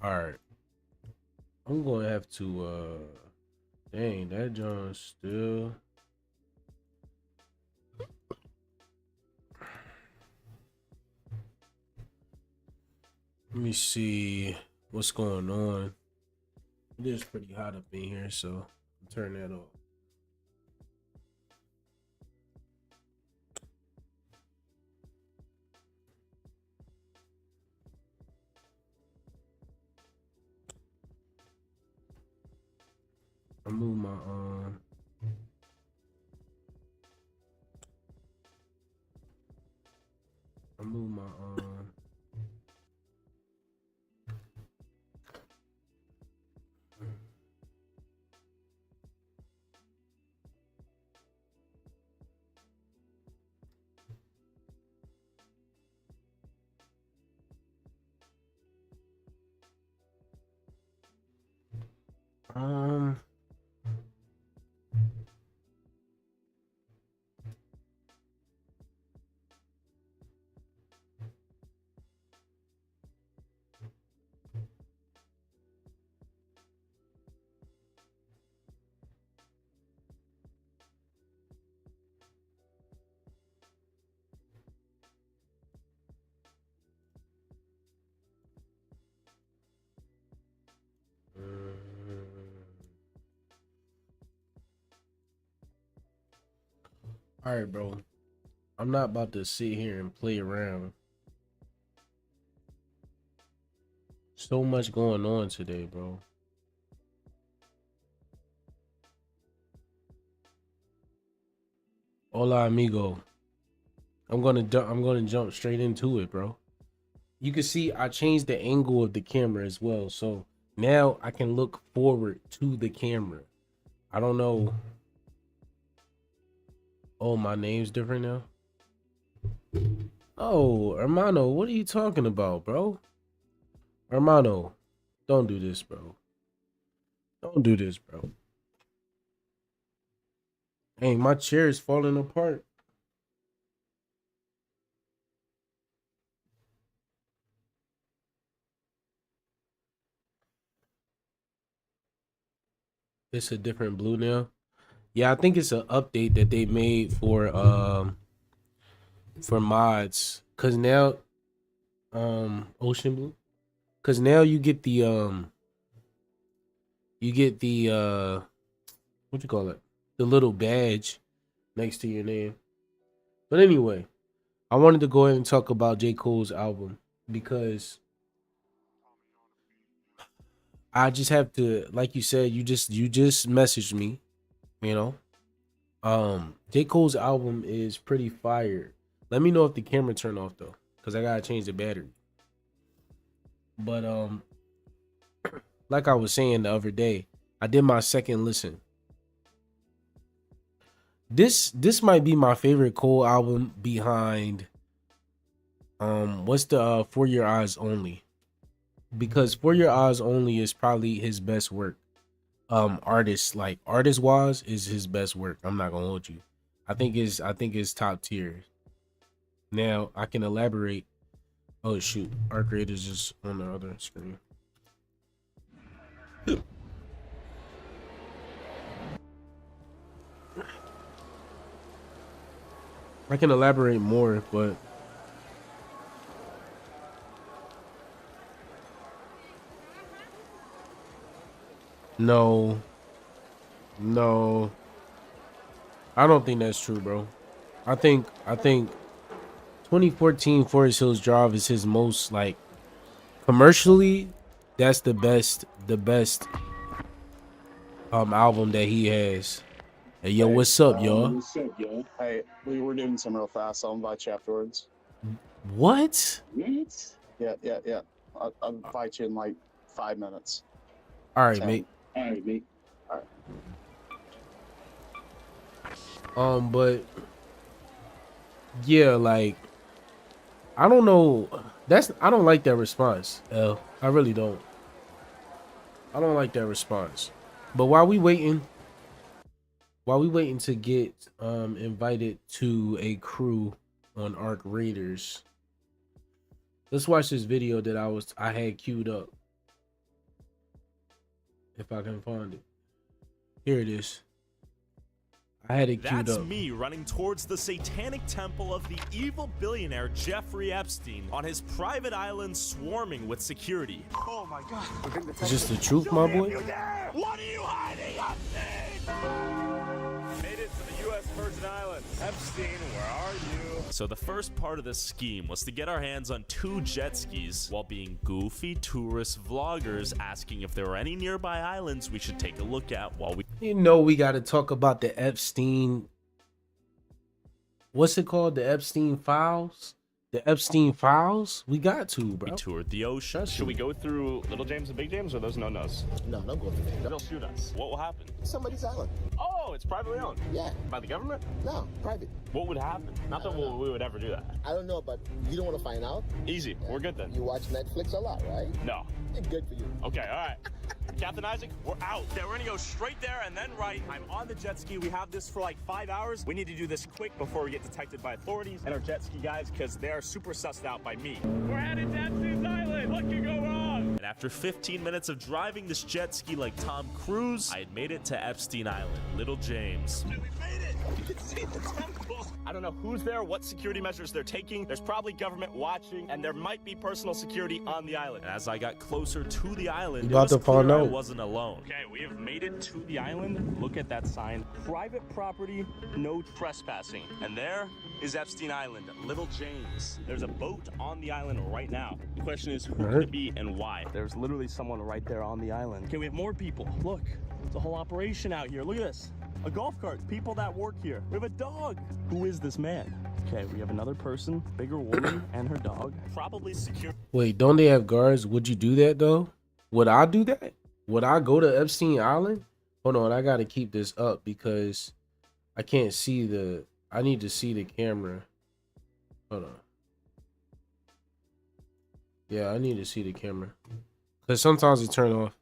All right. I'm gonna have to dang, that John still. Let me see what's going on. It is pretty hot up in here, so I'll turn that off. I move my I move my um all right, bro. I'm not about to sit here and play around. So much going on today, bro. Hola, amigo. I'm gonna jump straight into it, bro. You can see I changed the angle of the camera as well, so now I can look forward to the camera. I don't know. Oh, my name's different now. Oh, hermano, what are you talking about, bro? Hermano, don't do this, bro. Don't do this, bro. Hey, my chair is falling apart. It's a different blue now. Yeah, I think it's an update that they made for mods. Cause now ocean blue. Cause now you get the what you call it? The little badge next to your name. But anyway, I wanted to go ahead and talk about J. Cole's album because I just have to, like you said, you just messaged me, you know. J. Cole's album is pretty fire. Let me know if the camera turned off though, because I gotta change the battery. But like I was saying the other day, I did my second listen. This might be my favorite Cole album behind what's the For Your Eyes Only, because For Your Eyes Only is probably his best work. Artist wise is his best work. I'm not gonna hold you. I think it's top tier. Now I can elaborate. Oh shoot, our creator's just on the other screen. I can elaborate more, but no, no, I don't think that's true, bro. I think 2014 Forest Hills Drive is his most like commercially. That's the best album that he has. Hey yo, Hey, what's up, y'all? hey, we were doing some real fast. I'll invite you afterwards. What? Yeah. I'll invite you in like 5 minutes. All right, 10. mate. All right. But yeah, like I don't know. I don't like that response. I really don't. I don't like that response. But while we waiting to get invited to a crew on Arc Raiders, let's watch this video that I had queued up. if I can find it. Here it is. I had it queued That's up. me running towards the satanic temple of the evil billionaire Jeffrey Epstein on his private island swarming with security. Oh my God. Is this the truth, my boy? What are you hiding, Epstein? Made it to the U.S. Virgin Islands. Epstein, where are you? So the first part of this scheme was to get our hands on 2 jet skis while being goofy tourist vloggers asking if there were any nearby islands we should take a look at while we You know we got to talk about the Epstein. What's it called? The Epstein files? The Epstein files? We got to, bro. toured the ocean. Should we go through Little James and Big James or those no-nos? No, don't go through there. They'll shoot us. What will happen? Somebody's island. Oh, it's privately owned. Yeah. By the government? No, private. What would happen? Not that we would ever do that. I don't know, but you don't want to find out? Easy. We're good then. You watch Netflix a lot, right? No. Good for you. Okay, all right. Captain Isaac, we're out. Yeah, we're gonna go straight there and then right. I'm on the jet ski. We have this for like 5 hours. We need to do this quick before we get detected by authorities and our jet ski guys because they are super sussed out by me. We're headed to Epstein's Island. What could go wrong? And after 15 minutes of driving this jet ski like Tom Cruise, I had made it to Epstein Island, Little James. Dude, we made it. You can see the temple. I don't know who's there, what security measures they're taking. There's probably government watching, and there might be personal security on the island. And as I got closer to the island, You about it was to find clear I out. wasn't alone. Okay, we have made it to the island. Look at that sign. Private property, no trespassing. And there is Epstein Island, Little James. There's a boat on the island right now. The question is, who could it be and why? There's literally someone right there on the island. Okay, we have more people. Look, it's a whole operation out here. Look at this. A golf cart, people that work here. We have a dog. Who is this man? Okay, we have another person, bigger woman, and her dog. Probably secure. Wait, don't they have guards? Would you do that though? Would I do that? Would I go to Epstein Island? Hold on, I gotta keep this up because I can't see the. I need to see the camera. Hold on. Yeah, I need to see the camera because sometimes it turn off.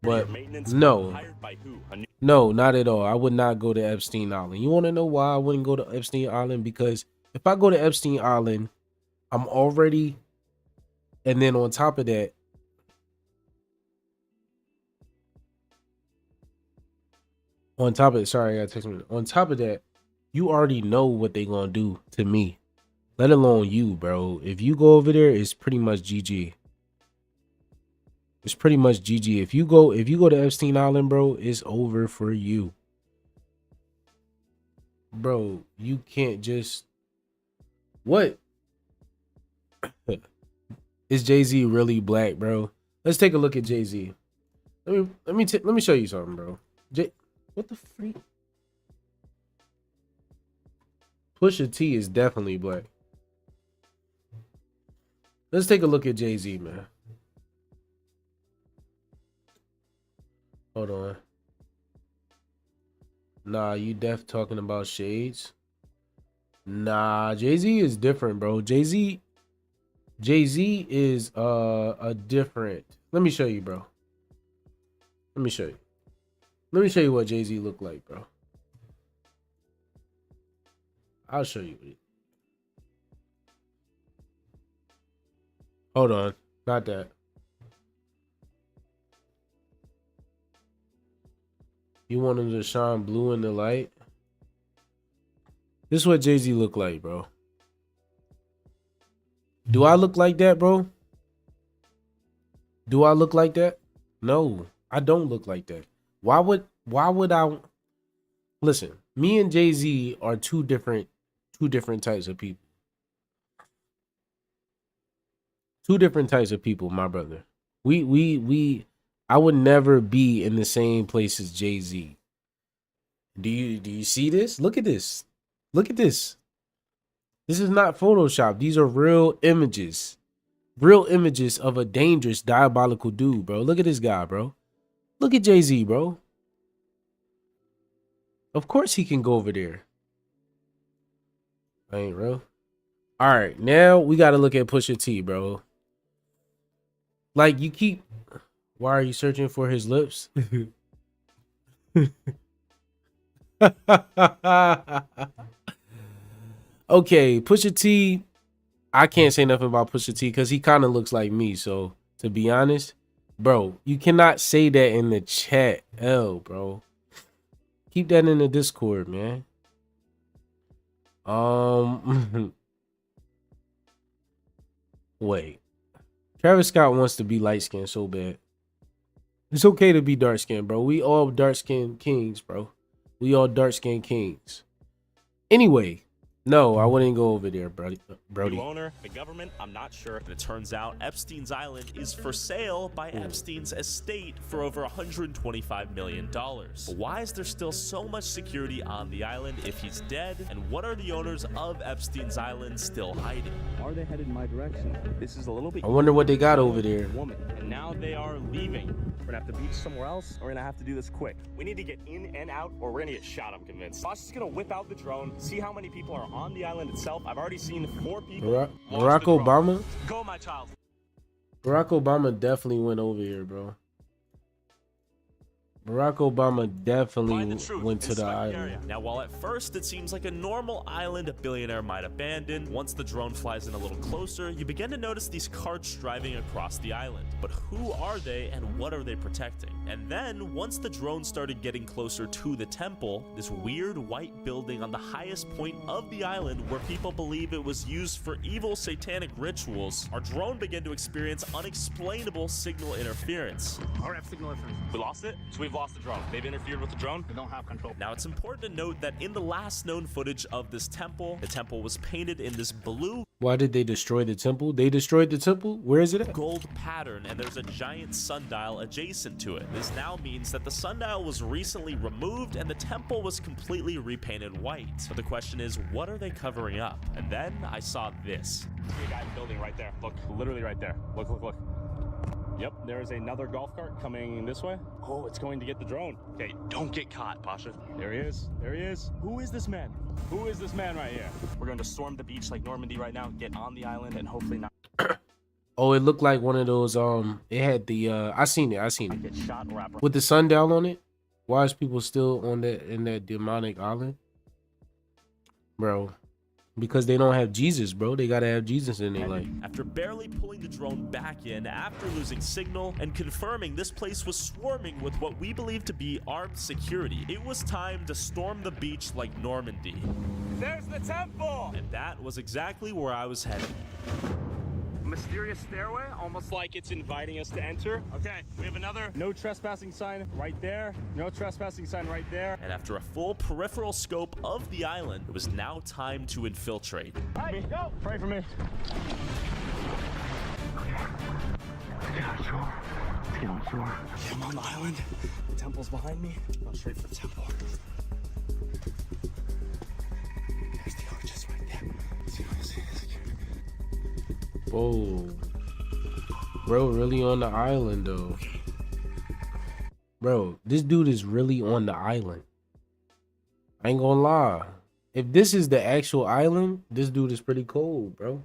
But Maintenance no. hired by who? A new No, not at all. I would not go to Epstein Island. You want to know why I wouldn't go to Epstein Island? Because if I go to Epstein Island, I'm already, and then on top of that, sorry, I got text me. On top of that, you already know what they gonna do to me, let alone you, bro. If you go over there, it's pretty much GG. It's pretty much GG. If you go to Epstein Island, bro, it's over for you. Bro, you can't just what? Is Jay-Z really black, bro? Let's take a look at Jay-Z. Let me show you something, bro. What the freak? Pusha T is definitely black. Let's take a look at Jay-Z, man. Hold on. Nah, you def talking about shades? Nah, Jay-Z is different, bro. Jay-Z is a different. Let me show you, bro. Let me show you. Let me show you what Jay-Z look like, bro. I'll show you it. Hold on. Not that. You want him to shine blue in the light? This is what Jay-Z look like, bro. Do I look like that, bro? Do I look like that? No, I don't look like that. Why would I? Listen, me and Jay-Z are two different types of people. Two different types of people, my brother. I would never be in the same place as Jay-Z. Do you see this? Look at this. Look at this. This is not Photoshop. These are real images. Real images of a dangerous, diabolical dude, bro. Look at this guy, bro. Look at Jay-Z, bro. Of course he can go over there. Ain't real. All right, now we got to look at Pusha T, bro. Like you keep. Why are you searching for his lips? Okay, Pusha T. I can't say nothing about Pusha T because he kind of looks like me. So to be honest, Bro, you cannot say that in the chat. Bro. Keep that in the Discord, man. Wait. Travis Scott wants to be light skinned so bad. It's okay to be dark skinned, bro. We all dark skinned kings, bro. We all dark skinned kings. Anyway, no, I wouldn't go over there, Brody. New owner, the government, I'm not sure. And it turns out Epstein's Island is for sale by Epstein's estate for over $125 million. But why is there still so much security on the island if he's dead? And what are the owners of Epstein's Island still hiding? Are they headed in my direction? This is a little bit. I wonder what they got over there. Woman, and now they are leaving. We're gonna have to beach somewhere else. We're gonna have to do this quick. We need to get in and out, or we're gonna get shot. I'm convinced. Boss is gonna whip out the drone, see how many people are on the island itself. I've already seen 4 people. Barack Obama? Go, my child. Barack Obama definitely went over here, bro. Barack Obama definitely went to the island. Now, while at first it seems like a normal island a billionaire might abandon, once the drone flies in a little closer, you begin to notice these carts driving across the island. But who are they and what are they protecting? And then, once the drone started getting closer to the temple, this weird white building on the highest point of the island where people believe it was used for evil satanic rituals, our drone began to experience unexplainable signal interference. RF signal interference. We lost it, so we've lost the drone. They've interfered with the drone. We don't have control. Now, it's important to note that in the last known footage of this temple, the temple was painted in this blue. Why did they destroy the temple? They destroyed the temple? Where is it at? Gold pattern, and there's a giant sundial adjacent to it. This now means that the sundial was recently removed and the temple was completely repainted white. But the question is, what are they covering up? And then I saw this. A guy building right there. Look, literally right there. Look, look, look. Yep, there's another golf cart coming this way. Oh, it's going to get the drone. Okay, don't get caught, Pasha. There he is. There he is. Who is this man? Who is this man right here? We're going to storm the beach like Normandy right now, get on the island, and hopefully not Oh, it looked like one of those, it had the, I seen it. get shot or wrap. With the sundial on it? Why is people still on that, in that demonic island? Bro. Because they don't have Jesus, bro. They gotta have Jesus in their life. After barely pulling the drone back in after losing signal and confirming this place was swarming with what we believe to be armed security, it was time to storm the beach like Normandy. There's the temple! And that was exactly where I was headed. Mysterious stairway, almost like it's inviting us to enter. Okay, we have another no trespassing sign right there. No trespassing sign right there. And after a full peripheral scope of the island, it was now time to infiltrate. Hey, go! Pray for me. Get on shore. Get on shore. Okay, I'm on the island. The temple's behind me. Going straight for the temple. There's the arches right there. See what I see? Whoa. Bro, really on the island, though. Bro, this dude is really on the island. I ain't gonna lie. If this is the actual island, this dude is pretty cold, bro.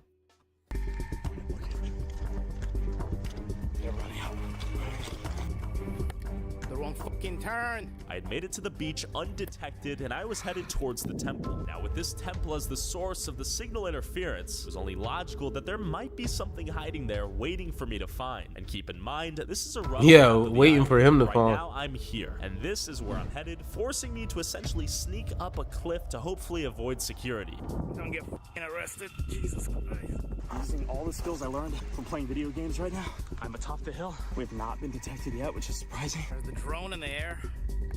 The wrong fucking turn. I had made it to the beach undetected, and I was headed towards the temple. Now, with this temple as the source of the signal interference, it was only logical that there might be something hiding there waiting for me to find. And keep in mind, this is a rough Yeah, waiting for him to right find. now I'm here, and this is where I'm headed, forcing me to essentially sneak up a cliff to hopefully avoid security. Don't get fucking arrested. Jesus Christ. Using all the skills I learned from playing video games right now, I'm atop the hill. We have not been detected yet, which is surprising. There's the drone in the air.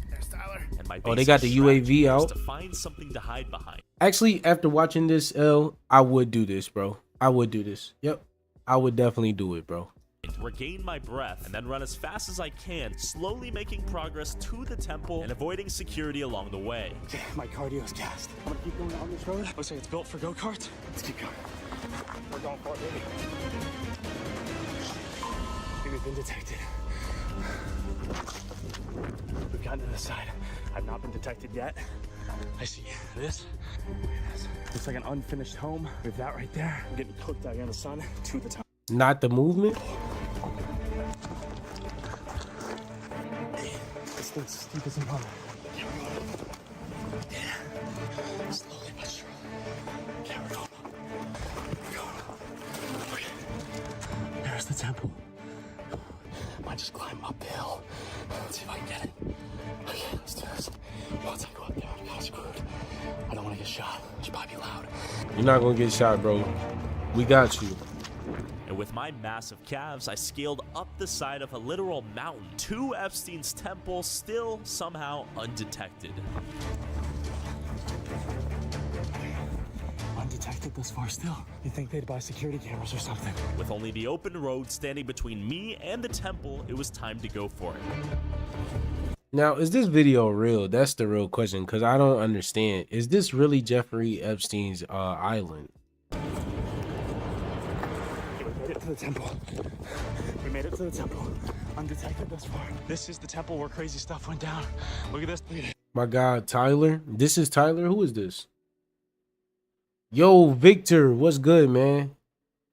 There's Tyler. And my Oh, they got the UAV was out. to find something to hide behind. Actually, after watching this, I would do this, bro. I would do this. Yep. I would definitely do it, bro. Regain my breath and then run as fast as I can, slowly making progress to the temple and avoiding security along the way. Okay, my cardio's gassed. I'm gonna keep going on this road. Looks like it's built for go-karts. Let's keep going. We're going for it, baby. I think we've been detected. We've gotten to the side. I've not been detected yet. I see this. Look at this. Looks like an unfinished home. We have that right there. I'm getting cooked out here in the sun to the top. Not the movement. This thing's steep as a mountain. Yeah. Slowly but surely. Okay, we're going up. We're going up. Okay. There's the temple. My I just climb uphill. Let's see if I can get it. Okay, let's do this. Once I go up there, I'm kind of screwed. I don't want to get shot. It should probably be loud. You're not gonna get shot, bro. We got you. And with my massive calves, I scaled up the side of a literal mountain to Epstein's temple, still somehow undetected. Undetected this far still. You'd think they'd buy security cameras or something. With only the open road standing between me and the temple, it was time to go for it. Now, is this video real? That's the real question, because I don't understand. Is this really Jeffrey Epstein's island? We made it to the temple. We made it to the temple. Undetected thus far. This is the temple where crazy stuff went down. Look at this. My God, Tyler. This is Tyler. Who is this? Yo, Victor. What's good, man?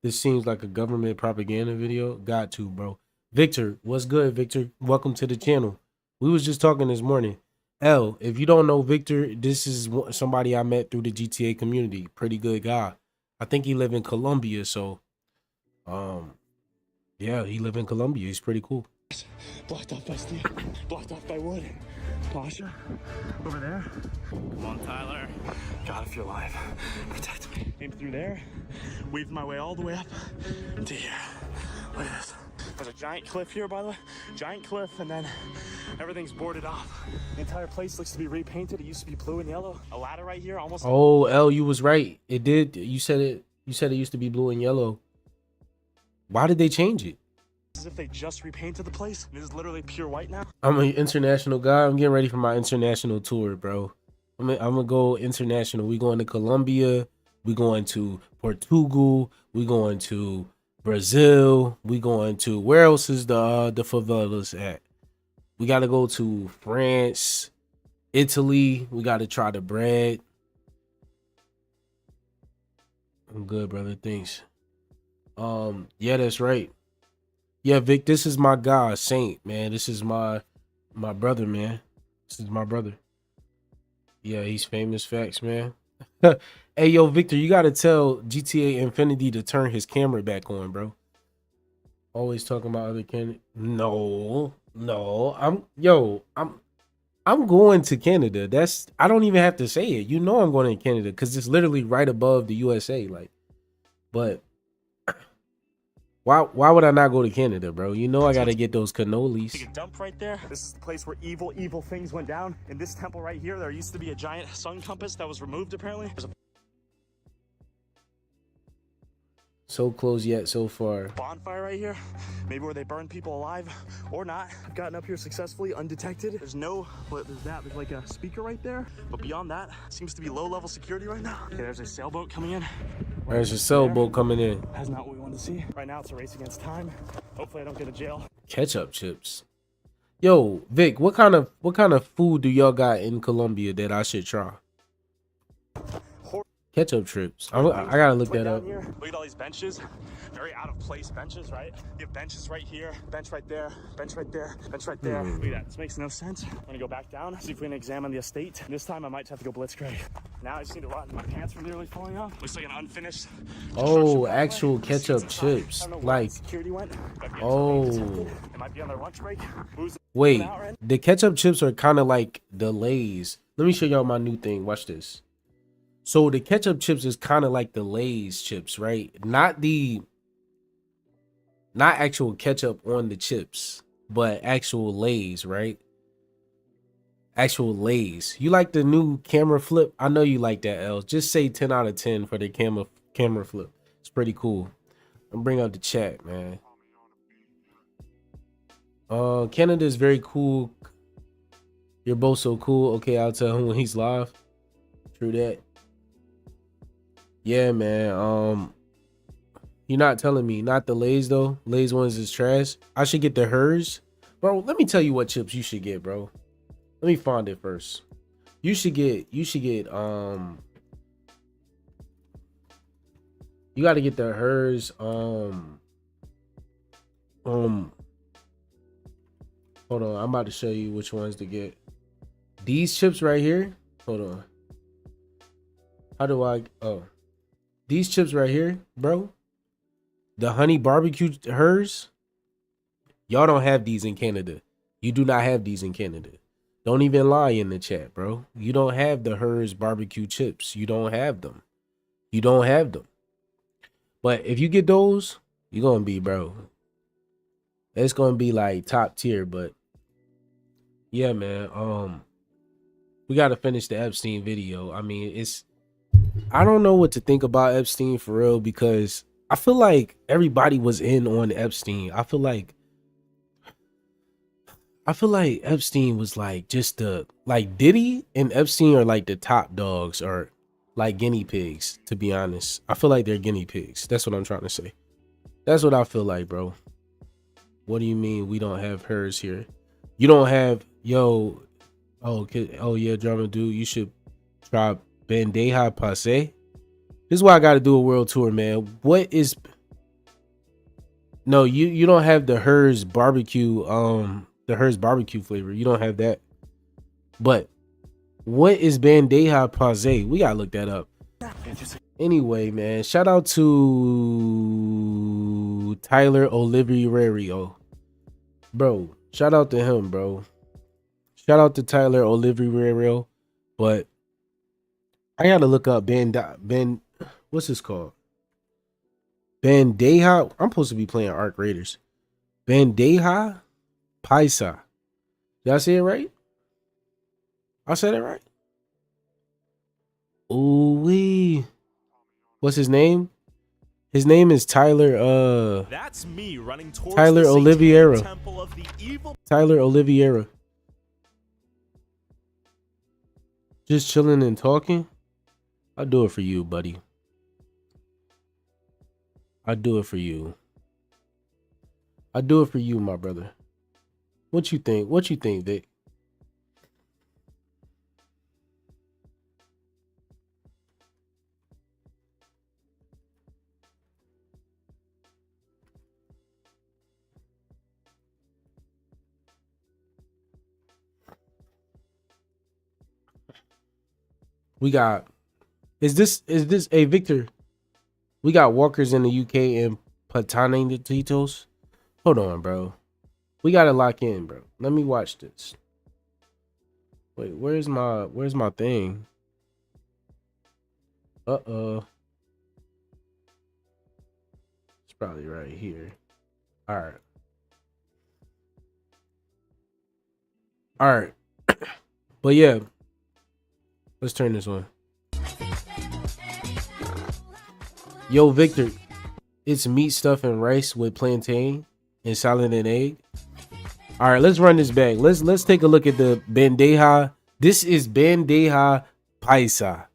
This seems like a government propaganda video. Got to, bro. Victor, what's good, Victor? Welcome to the channel. We was just talking this morning. L, if you don't know Victor, this is somebody I met through the GTA community. Pretty good guy. I think he live in Colombia, so yeah, he live in Colombia. He's pretty cool. Blocked off by steel. Blocked off by wood. Pasha, over there. Come on, Tyler. God, if you're alive, protect me. Came through there, weaved my way all the way up to here. Look at this. There's a giant cliff here, by the way. Giant cliff, and then everything's boarded off. The entire place looks to be repainted. It used to be blue and yellow. A ladder right here, almost. Oh, L, you was right. It did. You said it. You said it used to be blue and yellow. Why did they change it? As if they just repainted the place. This is literally pure white now. I'm an international guy. I'm getting ready for my international tour, bro. I'm gonna go international. We going to Colombia. We going to Portugal. We going to Brazil. We going to, where else is the favelas at? We got to go to France, Italy. We got to try the bread. I'm good, brother. Thanks. Yeah, that's right. Yeah, Vic, this is my guy, Saint, man. This is my brother, man. This is my brother. Yeah, he's famous facts, man. Hey, yo, Victor, you got to tell GTA Infinity to turn his camera back on, bro. Always talking about other Canada. No. I'm going to Canada. I don't even have to say it. You know I'm going to Canada because it's literally right above the USA. Like, but why would I not go to Canada, bro? You know I got to get those cannolis. You can dump right there. This is the place where evil things went down. In this temple right here, there used to be a giant sun compass that was removed, apparently. There's a So close yet so far. bonfire right here, maybe where they burn people alive or not. I've gotten up here successfully undetected. There's like a speaker right there, but beyond that seems to be low-level security right now. Okay, there's a sailboat coming in. There's a sailboat coming in. That's not what we wanted to see. Right now it's a race against time. Hopefully I don't get to jail. Ketchup chips. Yo, Vic, what kind of food do y'all got in Colombia that I should try? Ketchup chips. I gotta look that up. Here. Look at all these benches. Very out of place benches, right? You have benches right here, bench right there, bench right there, bench right there. Look at that. This makes no sense. I'm gonna go back down, see if we can examine the estate. This time I might have to go blitzkrieg. Now I just need to run. My pants were nearly falling off. Looks like an unfinished. Oh, actual ketchup chips. Like, security went. oh. It might be on their lunch break. Wait, the ketchup chips are kind of like the Lay's. Let me show y'all my new thing. Watch this. So the ketchup chips is kind of like the Lay's chips, right? Not actual ketchup on the chips, but actual Lay's, right? Actual Lay's. You like the new camera flip? I know you like that, Els. Just say 10 out of 10 for the camera flip. It's pretty cool. I'm bring up the chat, man. Canada is very cool. You're both so cool. Okay, I'll tell him when he's live. True that. Yeah, man. You're not telling me. Not the Lay's though. Lay's ones is trash. I should get the hers. Bro, let me tell you what chips you should get, bro. Let me find it first. You should get you gotta get the hers. Hold on, I'm about to show you which ones to get. These chips right here. Hold on. How do I these chips right here, bro? The honey barbecue hers. Y'all don't have these in Canada. You do not have these in Canada. Don't even lie in the chat, bro. You don't have the Hers barbecue chips. You don't have them. You don't have them. But if you get those, you're gonna be, bro. It's gonna be like top tier. But yeah, man. We gotta finish the Epstein video. I mean, I don't know what to think about Epstein for real, because I feel like everybody was in on Epstein. I feel like Epstein was like just like Diddy and Epstein are like the top dogs, or like guinea pigs, to be honest. I feel like they're guinea pigs. That's what I'm trying to say. That's what I feel like, bro. What do you mean we don't have Hers here? You don't have, yo, oh yeah, drama dude, you should try Bandeja Passe. This is why I gotta do a world tour, man. What is, no, you don't have the Hers barbecue, the Hers barbecue flavor. You don't have that. But what is Bandeja Passe? We gotta look that up. Anyway, man, shout out to Tyler Oliverio, bro. Shout out to him, bro. Shout out to Tyler Oliverio. But I gotta look up what's this called? Bandeja. I'm supposed to be playing Arc Raiders. Bandeja Paisa. Did I say it right? I said it right. Ooh wee. What's his name? His name is Tyler. That's me running towards Tyler the satanic Oliveira. temple of the evil. Tyler Oliveira. Just chilling and talking. I'll do it for you, buddy. I'll do it for you. I'll do it for you, my brother. What you think? What you think, Vic? We got, is this a Victor? We got Walkers in the UK and Patanitos. Hold on, bro. We gotta lock in, bro. Let me watch this. Wait, where's my thing? It's probably right here. All right. But yeah, let's turn this on. Yo, Victor, it's meat stuff and rice with plantain and salad and egg. All right, let's run this back. Let's take a look at the bandeja. This is bandeja paisa.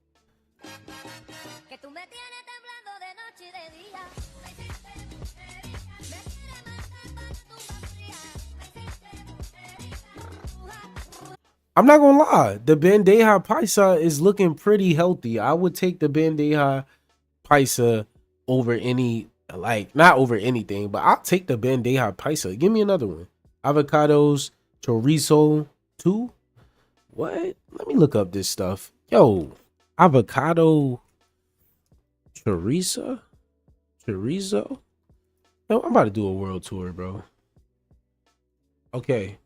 I'm not gonna lie, the bandeja paisa is looking pretty healthy. I would take the bandeja paisa over any, like, not over anything, but I'll take the bandeja paisa. Give me another one. Avocados, chorizo, too. What? Let me look up this stuff. Yo, avocado, chorizo. Yo, I'm about to do a world tour, bro. Okay.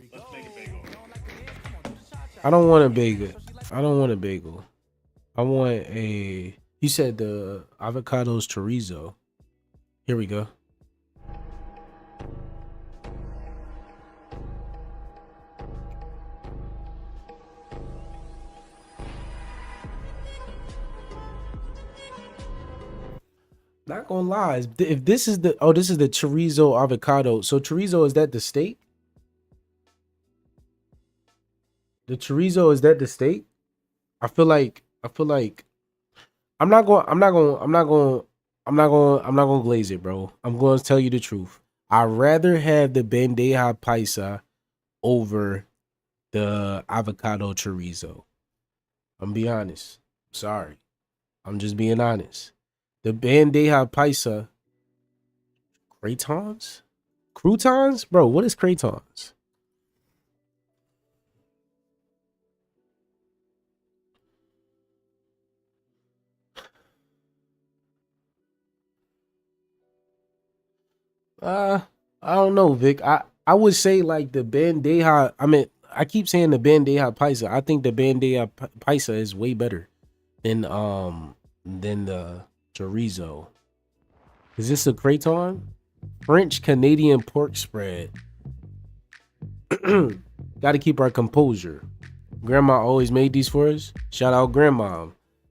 I don't want a bagel. I want a, you said the avocados chorizo. Here we go. Not gonna lie, if this is the, oh, this is the chorizo avocado. So chorizo, is that the steak? The chorizo, is that the steak? I feel like I'm not gonna glaze it, bro. I'm going to tell you the truth. I'd rather have the bandeja paisa over the avocado chorizo. I'm be honest. Sorry. I'm just being honest. The bandeja paisa, croutons? Bro, what is croutons? I don't know, Vic. I would say like the bandeja. I mean, I keep saying the bandeja paisa. I think the bandeja paisa is way better than the chorizo. Is this a craton? French Canadian pork spread. Got to keep our composure. Grandma always made these for us. Shout out grandma.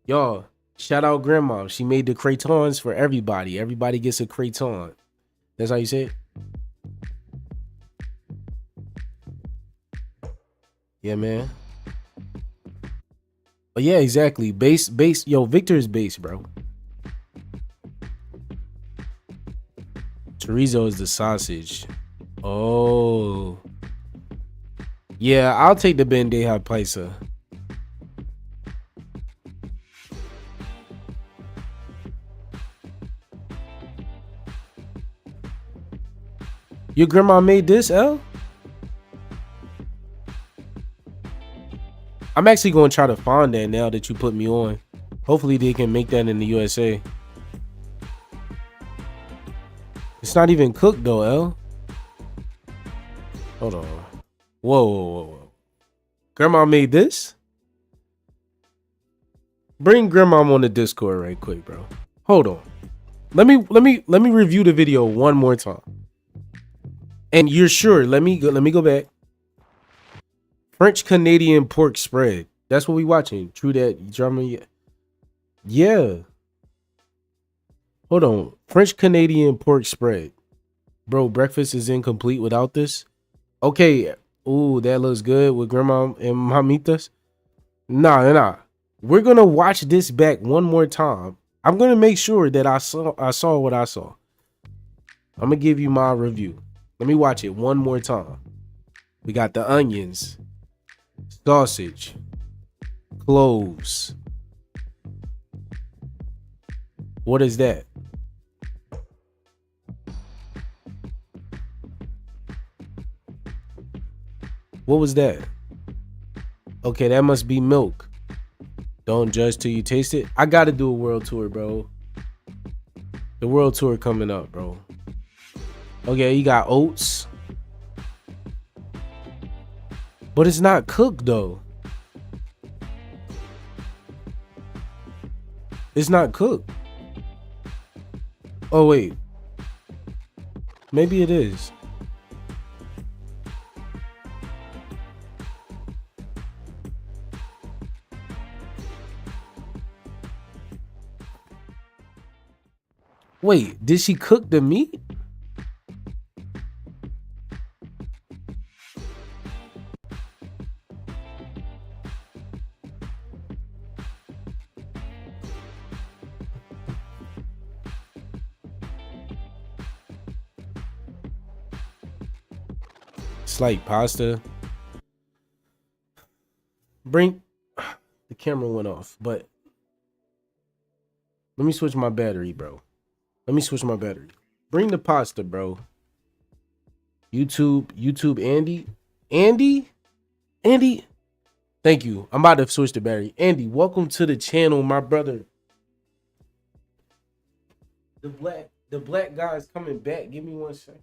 Y'all, shout out grandma. She made the crayons for everybody. Everybody gets a crayon. That's how you say it? Yeah, man. Oh, yeah, exactly. Base. Yo, Victor is base, bro. Chorizo is the sausage. Oh. Yeah, I'll take the bandeja paisa. Your grandma made this, L? I'm actually going to try to find that now that you put me on. Hopefully they can make that in the USA. It's not even cooked though, L. Hold on. Whoa. Grandma made this? Bring grandma on the Discord right quick, bro. Hold on. Let me review the video one more time. And you're sure? Let me go back. French Canadian pork spread. That's what we watching. True that, German. Yeah. Hold on. French Canadian pork spread. Bro, breakfast is incomplete without this. Okay. Ooh, that looks good with grandma and mamitas. Nah. We're gonna watch this back one more time. I'm gonna make sure that I saw what I saw. I'm gonna give you my review. Let me watch it one more time. We got the onions, sausage, cloves. What is that? What was that? Okay, that must be milk. Don't judge till you taste it. I gotta do a world tour, bro. The world tour coming up, bro. Okay, you got oats. But it's not cooked, though. It's not cooked. Oh, wait. Maybe it is. Wait, did she cook the meat? It's like pasta. Bring the camera went off, but let me switch my battery, bro. Let me switch my battery. Bring the pasta, bro. YouTube Andy. Thank you. I'm about to switch the battery. Andy, welcome to the channel, my brother. The black guy is coming back. Give me 1 second.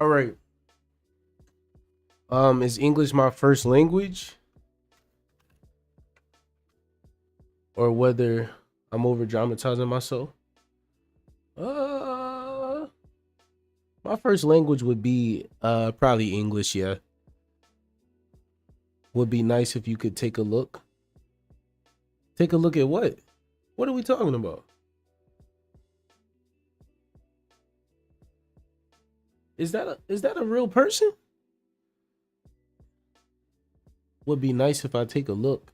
All right. Is English my first language? Or whether I'm over dramatizing myself? My first language would be probably English, yeah. Would be nice if you could take a look. Take a look at what? What are we talking about? Is that a real person? would be nice if I take a look.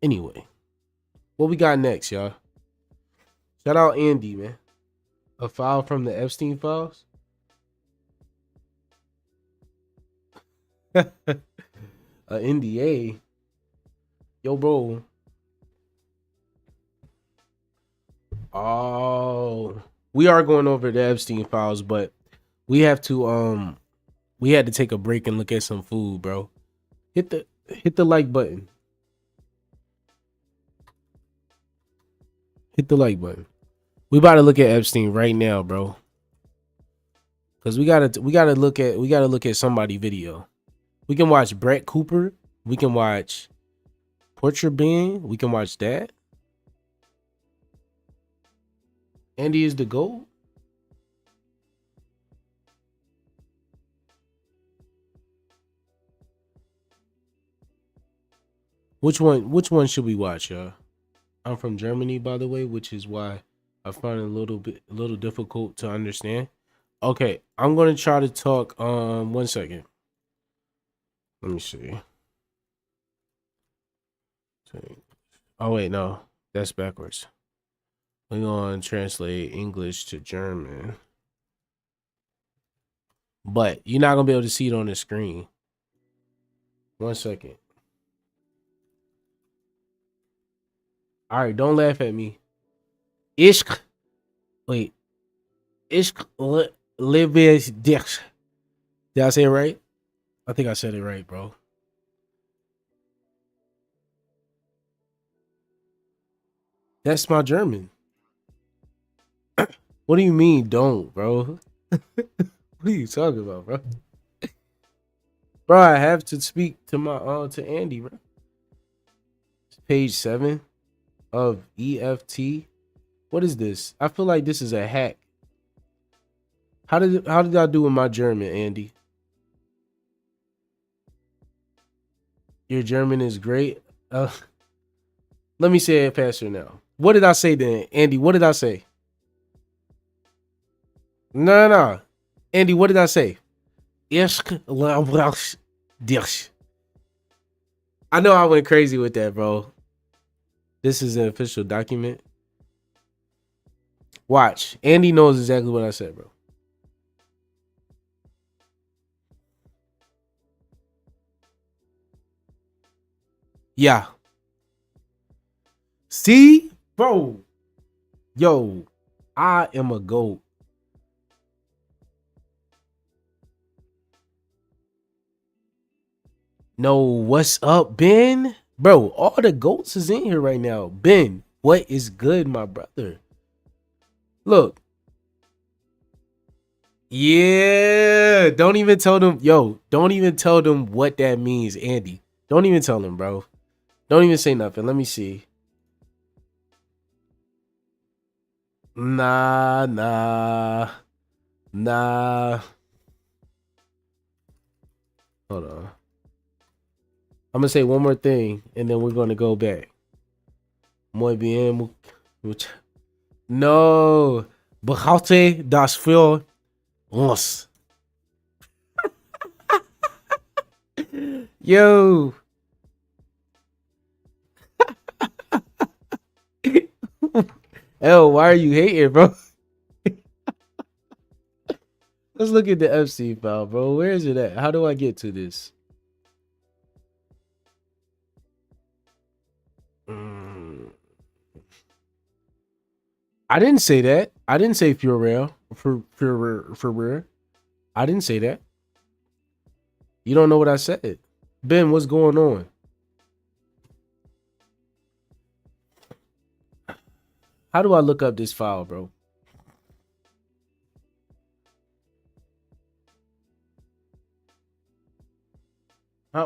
Anyway, what we got next, y'all? Shout out Andy, man. A file from the Epstein files. A NDA. Yo, bro. Oh, we are going over the Epstein files, but we had to take a break and look at some food, bro. Hit the like button. Hit the like button. We about to look at Epstein right now, bro. Cause we gotta look at somebody video. We can watch Brett Cooper. We can watch Portrait Band. We can watch that. Andy is the GOAT. Which one should we watch, y'all? I'm from Germany, by the way, which is why I find it a little difficult to understand. Okay, I'm gonna try to talk. 1 second. Let me see. Oh wait, no, that's backwards. We're gonna translate English to German, but you're not gonna be able to see it on the screen. 1 second. All right, don't laugh at me. Ishq. Wait. Ishq lives dich. Did I say it right? I think I said it right, bro. That's my German. What do you mean, don't, bro? What are you talking about, bro? Bro, I have to speak to my to Andy, bro. It's page 7 of EFT. What is this? I feel like this is a hack. How did I do with my German, Andy? Your German is great. Let me say it faster now. What did I say then, Andy? What did I say? No. Andy, what did I say? I know I went crazy with that, bro. This is an official document. Watch. Andy knows exactly what I said, bro. Yeah. See? Bro. Yo, I am a GOAT. No, what's up, Ben? Bro, all the GOATs is in here right now. Ben, what is good, my brother? Look. Yeah. Don't even tell them. Yo, don't even tell them what that means, Andy. Don't even tell them, bro. Don't even say nothing. Let me see. Nah. Hold on. I'm gonna say one more thing, and then we're gonna go back. Muy bien. No. Behalte das für uns. Yo. L, why are you hating, bro? Let's look at the Epstein file, bro. Where is it at? How do I get to this? I didn't say that. I didn't say for real. For real. I didn't say that. You don't know what I said. Ben, what's going on? How do I look up this file, bro?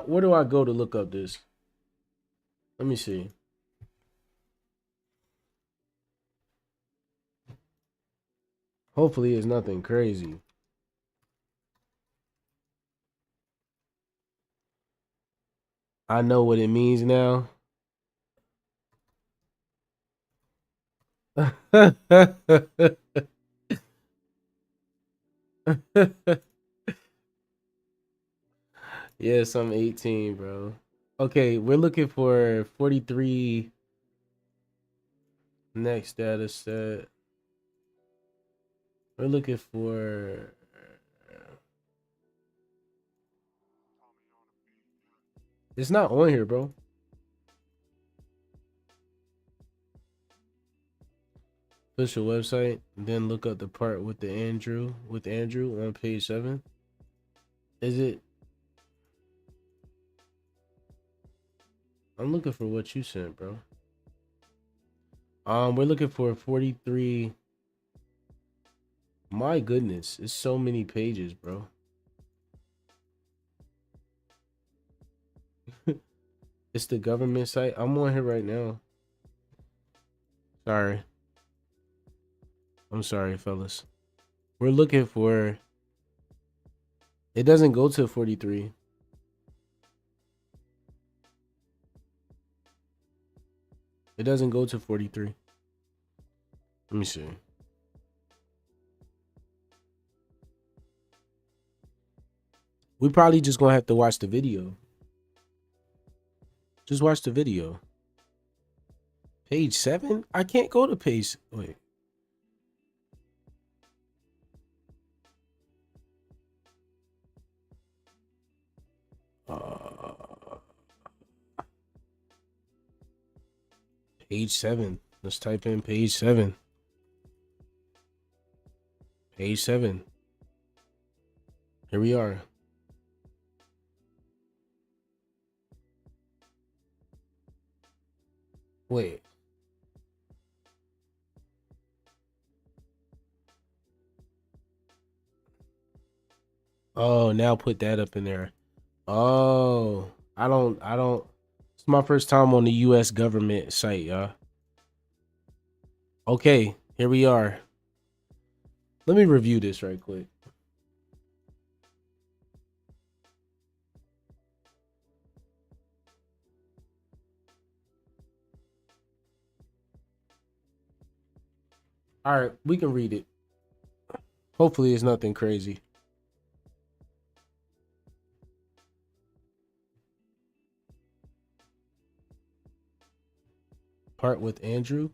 Where do I go to look up this? Let me see. Hopefully it's nothing crazy. I know what it means now. Yes, I'm 18, bro. Okay, we're looking for 43 next data set. We're looking for it's not on here, bro. Official website, then look up the part with Andrew on page 7. Is it? I'm looking for what you sent, bro. We're looking for 43. My goodness, it's so many pages, bro. It's the government site. I'm on here right now. Sorry. I'm sorry, fellas. We're looking for. It doesn't go to 43. It doesn't go to 43. Let me see. We probably just gonna have to watch the video. Just watch the video. Page 7? I can't go to page. Wait. Page 7. Let's type in page 7. Page 7. Here we are. Wait. Oh, now put that up in there. Oh, I don't. It's my first time on the US government site, y'all. Okay, here we are. Let me review this right quick. All right, we can read it. Hopefully it's nothing crazy. Part with Andrew.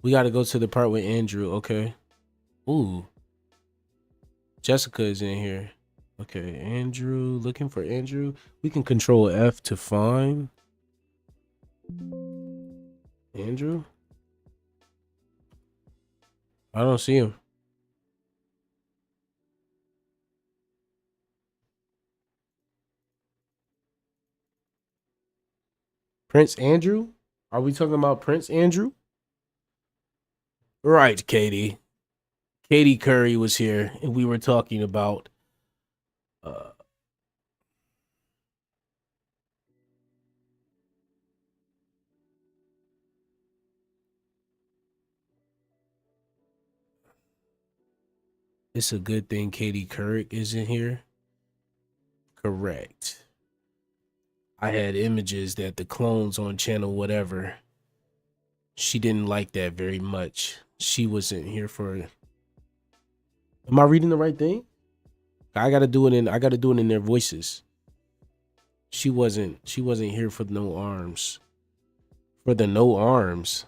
We got to go to the part with Andrew. Okay. Ooh. Jessica is in here. Okay, Andrew. Looking for Andrew. We can control F to find Andrew. I don't see him. Prince Andrew? Are we talking about Prince Andrew? Right, Katie. Katie Curry was here, and we were talking about it's a good thing Katie Couric is in here. Correct. I had images that the clones on channel whatever. She didn't like that very much. She wasn't here for it. Am I reading the right thing? I gotta do it in their voices. She wasn't here for no arms. For the no arms.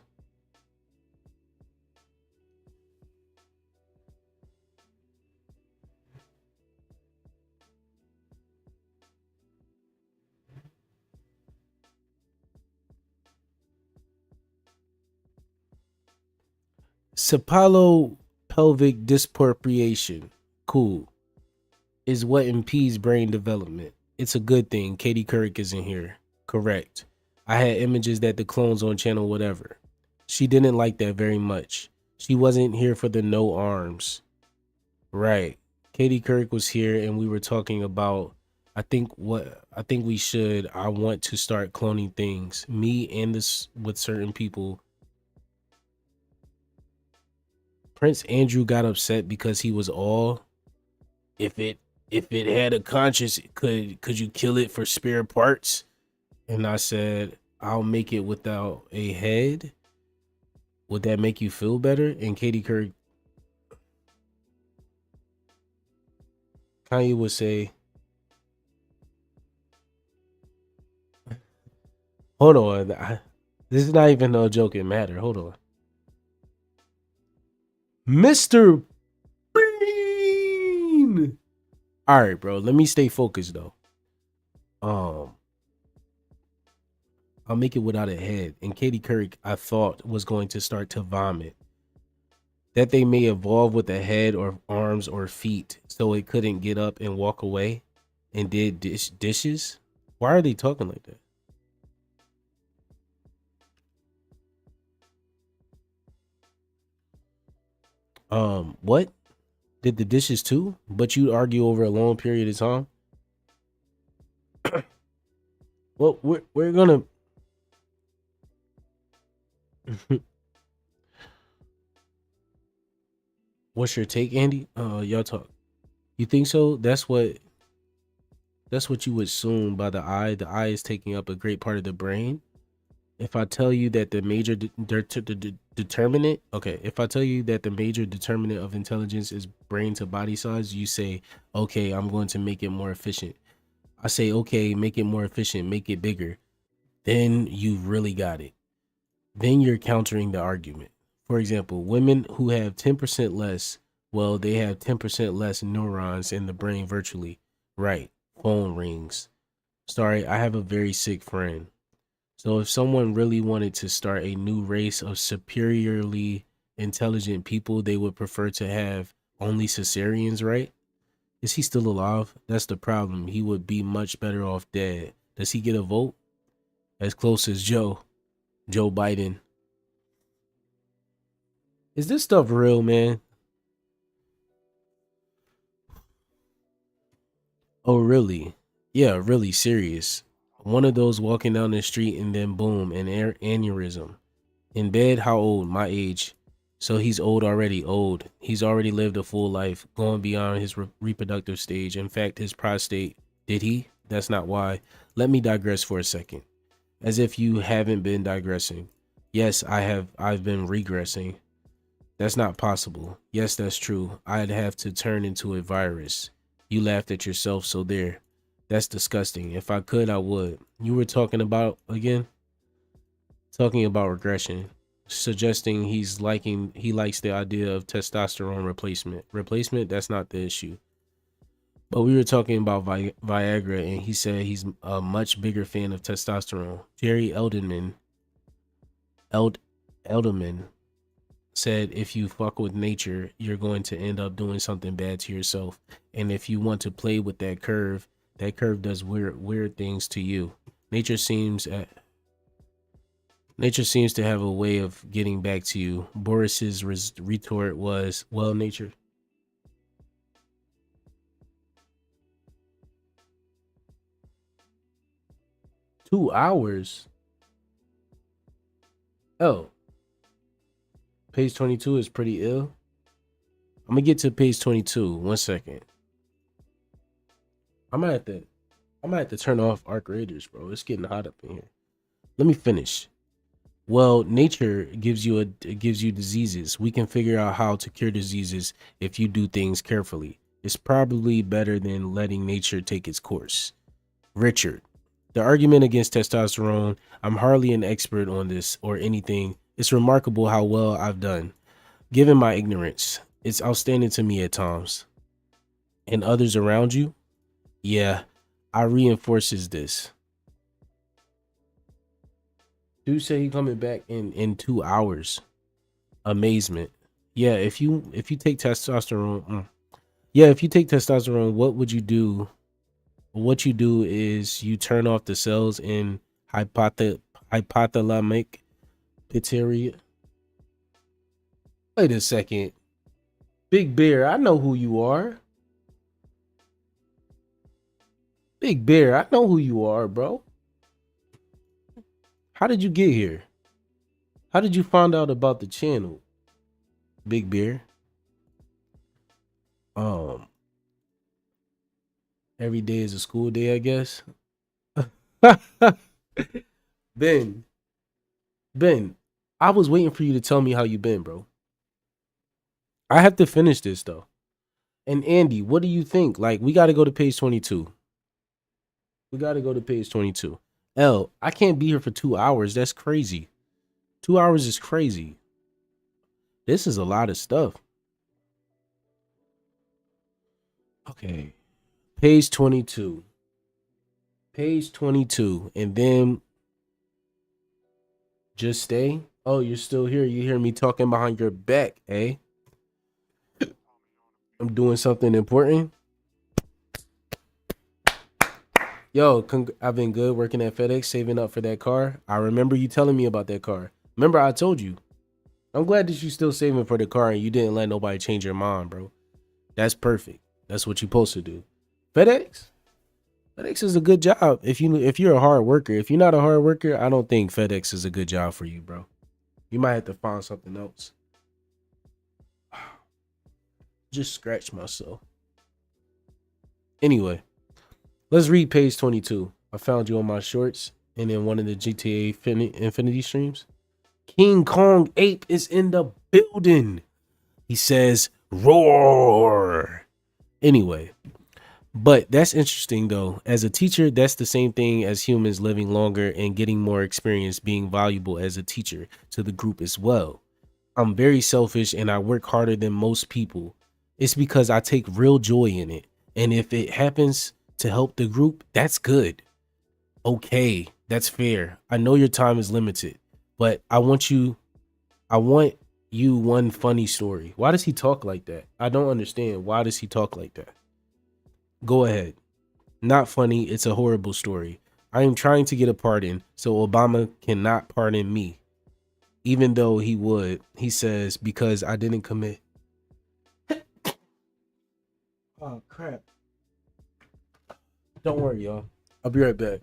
Pelvic dyspropriation. Cool. Is what impedes brain development. It's a good thing Katie Couric is in here. Correct. I had images that the clones on channel whatever. She didn't like that very much. She wasn't here for the no arms. Right. Katie Couric was here and we were talking about I want to start cloning things. Me and this with certain people. Prince Andrew got upset because he was all if it had a conscience, could you kill it for spare parts? And I said, I'll make it without a head. Would that make you feel better? And Katie Couric, Kanye would say, Hold on. This is not even no joking matter. Hold on. Mr. Bean. All right, bro. Let me stay focused though. I'll make it without a head. And Katie Couric, I thought, was going to start to vomit. That they may evolve with a head or arms or feet so it couldn't get up and walk away and did dishes. Why are they talking like that? What? Did the dishes too? But you argue over a long period of time? Well, we're gonna What's your take, Andy? Y'all talk. You think so? That's what you would assume by the eye. The eye is taking up a great part of the brain. If I tell you that the major determinant, okay, if I tell you that the major determinant of intelligence is brain to body size, you say, okay, I'm going to make it more efficient. I say, okay, make it more efficient, make it bigger. Then you've really got it. Then you're countering the argument. For example, women who have 10% less, well, they have 10% less neurons in the brain virtually. Right. Phone rings. Sorry, I have a very sick friend. So if someone really wanted to start a new race of superiorly intelligent people, they would prefer to have only cesareans, right? Is he still alive? That's the problem. He would be much better off dead. Does he get a vote? As close as Joe Biden. Is this stuff real, man? Oh, really? Yeah, really serious. One of those walking down the street and then boom, an aneurysm. In bed, how old? My age. So he's old already, old. He's already lived a full life, going beyond his reproductive stage. In fact, his prostate, did he? That's not why. Let me digress for a second. As if you haven't been digressing. Yes, I have. I've been regressing. That's not possible. Yes, that's true. I'd have to turn into a virus. You laughed at yourself, so there. That's disgusting. If I could, I would. You were talking about, again? Talking about regression. Suggesting he likes the idea of testosterone replacement. Replacement, that's not the issue. But we were talking about Viagra, and he said he's a much bigger fan of testosterone. Jerry Elderman said if you fuck with nature, you're going to end up doing something bad to yourself. And if you want to play with that curve does weird things to you. Nature seems to have a way of getting back to you. Boris's retort was, well, nature. Two hours. Oh. Page 22 is pretty ill. I'm gonna get to page 22. 1 second. I might have to turn off Arc Raiders, bro. It's getting hot up in here. Let me finish. Well, nature gives you diseases. We can figure out how to cure diseases if you do things carefully. It's probably better than letting nature take its course. Richard, the argument against testosterone, I'm hardly an expert on this or anything. It's remarkable how well I've done. Given my ignorance, it's outstanding to me at times. And others around you? Yeah, I reinforces this. Dude say he coming back in 2 hours. Amazement. Yeah, if you take testosterone, what would you do? What you do is you turn off the cells in hypothalamic pituitary. Wait a second. Big Bear, I know who you are. Big Bear, I know who you are, bro. How did you get here? How did you find out about the channel? Big Bear. Every day is a school day, I guess. Ben, I was waiting for you to tell me how you been, bro. I have to finish this though. And Andy, what do you think? Like, we got to go to page 22. L, I can't be here for 2 hours. That's crazy. 2 hours is crazy. This is a lot of stuff. Okay. Page 22. Page 22. And then just stay. Oh, you're still here. You hear me talking behind your back, eh? I'm doing something important. Yo, I've been good working at FedEx, saving up for that car. I remember you telling me about that car. Remember I told you. I'm glad that you still saving for the car and you didn't let nobody change your mind, bro. That's perfect. That's what you're supposed to do. FedEx is a good job if you're a hard worker. If you're not a hard worker, I don't think FedEx is a good job for you, bro. You might have to find something else. Just scratch myself. Anyway, let's read page 22. I found you on my shorts and in one of the GTA Infinity streams. King Kong Ape is in the building. He says, roar. Anyway, but that's interesting though. As a teacher, that's the same thing as humans living longer and getting more experience being valuable as a teacher to the group as well. I'm very selfish and I work harder than most people. It's because I take real joy in it. And if it happens to help the group, that's good. Okay, that's fair. I know your time is limited, but I want you one funny story. Why does he talk like that? I don't understand. Why does he talk like that? Go ahead. Not funny. It's a horrible story. I am trying to get a pardon so Obama cannot pardon me. Even though he would, he says, because I didn't commit. Oh, crap. Don't worry, y'all. I'll be right back.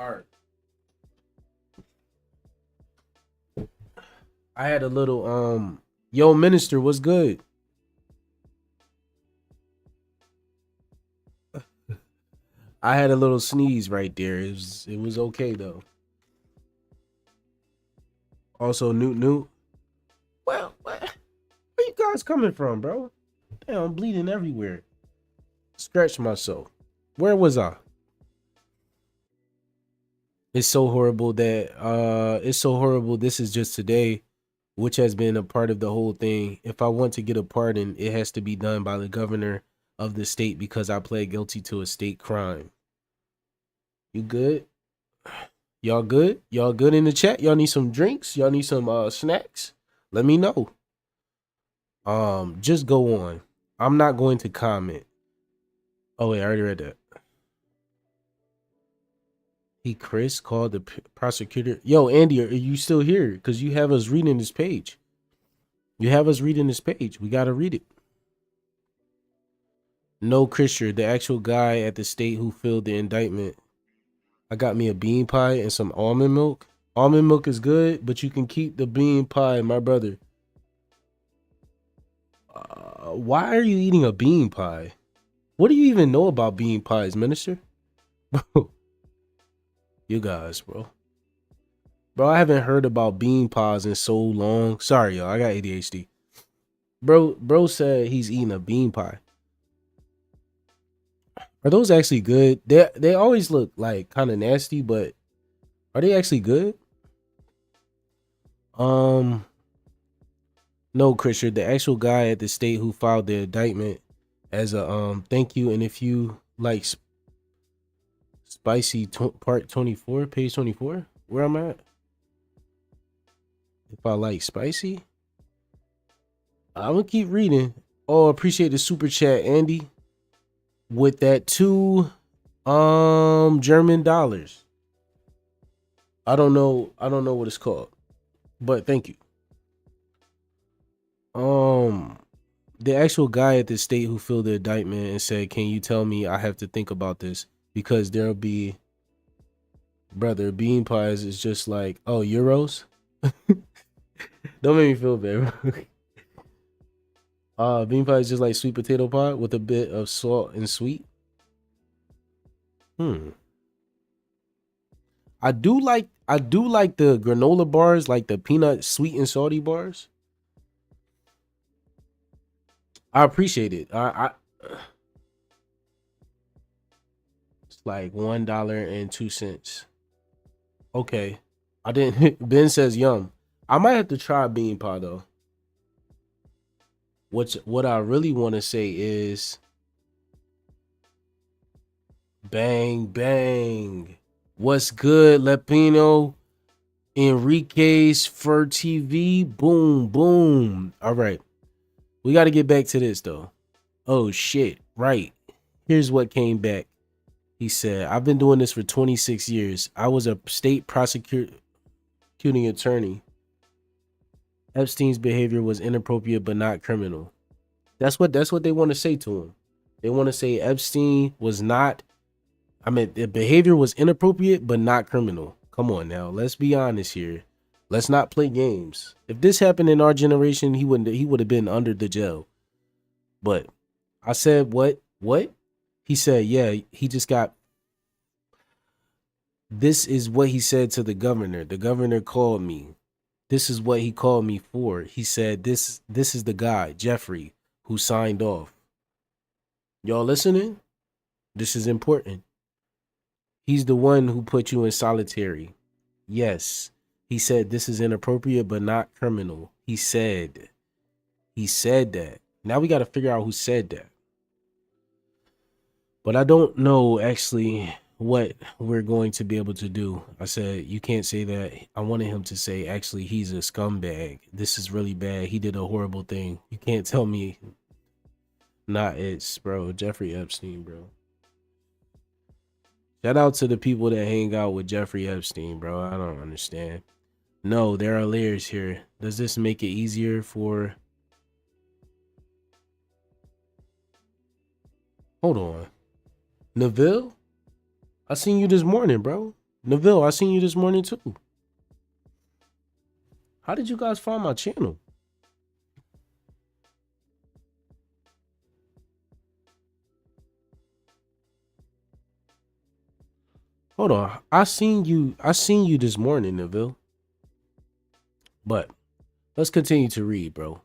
All right. I had a little yo minister, what's good? I had a little sneeze right there. It was okay though. Also, Newt. Well, where you guys coming from, bro? Damn, I'm bleeding everywhere. Scratch myself. Where was I? It's so horrible that it's so horrible. This is just today, which has been a part of the whole thing. If I want to get a pardon, it has to be done by the governor of the state because I pled guilty to a state crime. You good? Y'all good? Y'all good in the chat? Y'all need some drinks? Y'all need some snacks? Let me know. Just go on. I'm not going to comment. Oh wait, I already read that. Chris called the prosecutor. Yo, Andy, are you still here? Because you have us reading this page. You have us reading this page. We got to read it. No, Christian, the actual guy at the state who filled the indictment. I got me a bean pie and some almond milk. Almond milk is good, but you can keep the bean pie, my brother. Why are you eating a bean pie? What do you even know about bean pies, minister? Bro. You guys, bro. Bro, I haven't heard about bean pies in so long. Sorry, y'all. I got ADHD. Bro said he's eating a bean pie. Are those actually good? They always look like kind of nasty, but are they actually good? No, Christian, the actual guy at the state who filed the indictment as a thank you. And if you like spicy part 24, page 24, where I'm at. If I like spicy, I'm gonna keep reading. Oh, appreciate the super chat, Andy. With that $2 German dollars. I don't know what it's called, but thank you. the actual guy at the state who filled the indictment and said, "Can you tell me? I have to think about this because there'll be, brother, bean pies is just like, oh, euros." Don't make me feel bad, bro. Bean pie is just like sweet potato pie with a bit of salt and sweet. I do like the granola bars, like the peanut sweet and salty bars. I appreciate it. It's like $1.02. Okay. I didn't Ben says yum. I might have to try bean pie though. What I really want to say is bang bang. What's good, Lepino? Enrique's for TV. Boom, boom. All right. We got to get back to this, though. Oh, shit. Right. Here's what came back. He said, I've been doing this for 26 years. I was a state prosecuting attorney. Epstein's behavior was inappropriate but not criminal. That's what they want to say to him. They want to say Epstein was not, the behavior was inappropriate but not criminal. Come on now, let's be honest here. Let's not play games. If this happened in our generation, he would have been under the jail. But I said, what? He said, yeah, he just got. This is what he said to the governor. The governor called me. This is what he called me for. He said, this is the guy, Jeffrey, who signed off. Y'all listening? This is important. He's the one who put you in solitary. Yes. He said this is inappropriate but not criminal. He said that. Now we got to figure out who said that. But I don't know actually what we're going to be able to do. I said, you can't say that. I wanted him to say, actually, he's a scumbag. This is really bad. He did a horrible thing. You can't tell me. Bro. Jeffrey Epstein, bro. Shout out to the people that hang out with Jeffrey Epstein, bro. I don't understand. No, there are layers here. Does this make it easier for... Hold on. Neville? I seen you this morning, bro. Neville, I seen you this morning too. How did you guys find my channel? Hold on. I seen you this morning, Neville. But let's continue to read, bro.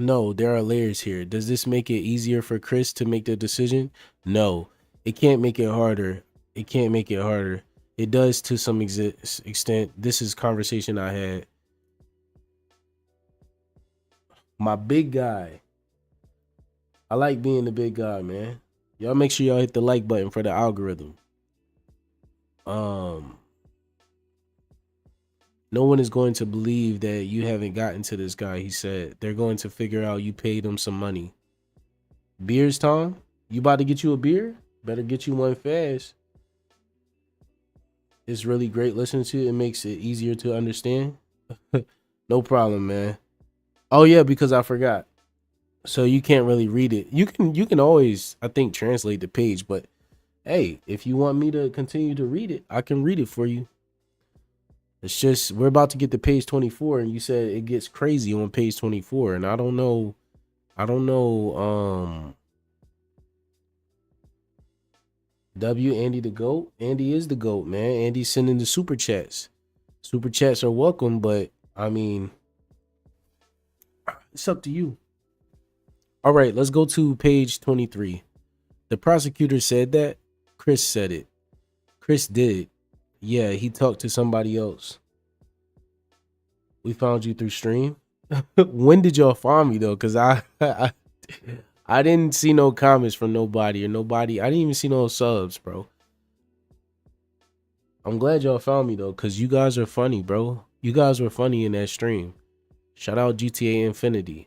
No, there are layers here. Does this make it easier for Chris to make the decision? No, it can't make it harder. It can't make it harder. It does to some extent. This is conversation I had. My big guy. I like being the big guy, man. Y'all make sure y'all hit the like button for the algorithm. No one is going to believe that you haven't gotten to this guy, he said. They're going to figure out you paid him some money. Beers, Tom? You about to get you a beer? Better get you one fast. It's really great listening to it. It makes it easier to understand. No problem, man. Oh, yeah, because I forgot. So you can't really read it. You can always, I think, translate the page. But, hey, if you want me to continue to read it, I can read it for you. It's just, we're about to get to page 24, and you said it gets crazy on page 24, and I don't know, Andy the GOAT. Andy is the GOAT, man. Andy's sending the super chats. Super chats are welcome, but, I mean, it's up to you. All right, let's go to page 23. The prosecutor said that. Chris said it. Chris did. Yeah, he talked to somebody else. We found you through stream. When did y'all find me though? Because I didn't see no comments from nobody or nobody. I didn't even see no subs, bro. I'm glad y'all found me though, because you guys are funny, bro. You guys were funny in that stream. Shout out GTA Infinity.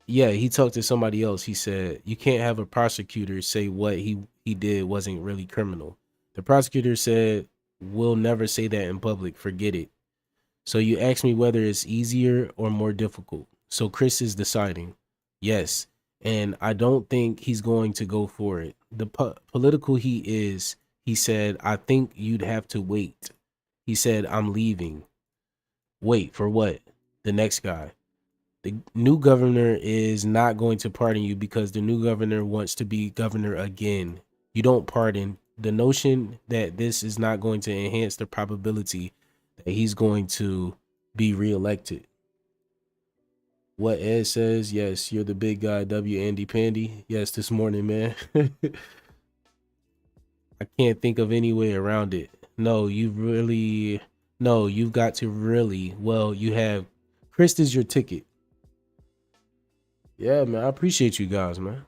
Yeah, he talked to somebody else. He said, you can't have a prosecutor say what he did wasn't really criminal. The prosecutor said, we'll never say that in public. Forget it. So you asked me whether it's easier or more difficult. So Chris is deciding. Yes. And I don't think he's going to go for it. The political he is, he said, I think you'd have to wait. He said, I'm leaving. Wait, for what? The next guy. The new governor is not going to pardon you because the new governor wants to be governor again. You don't pardon. The notion that this is not going to enhance the probability that he's going to be reelected. What Ed says, yes, you're the big guy, W. Andy Pandy. Yes, this morning, man. I can't think of any way around it. No, you've got to really, well, you have, Chris is your ticket. Yeah, man, I appreciate you guys, man.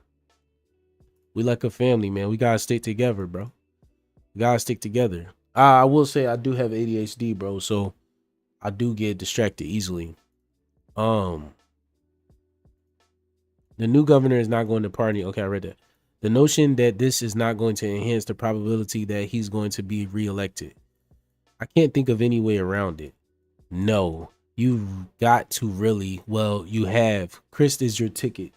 We like a family, man. We gotta stick together, bro. We gotta stick together. I will say I do have ADHD, bro, so I do get distracted easily. The new governor is not going to pardon. Okay, I read that. The notion that this is not going to enhance the probability that he's going to be reelected. I can't think of any way around it. No, you've got to really, well, you have. Chris is your ticket.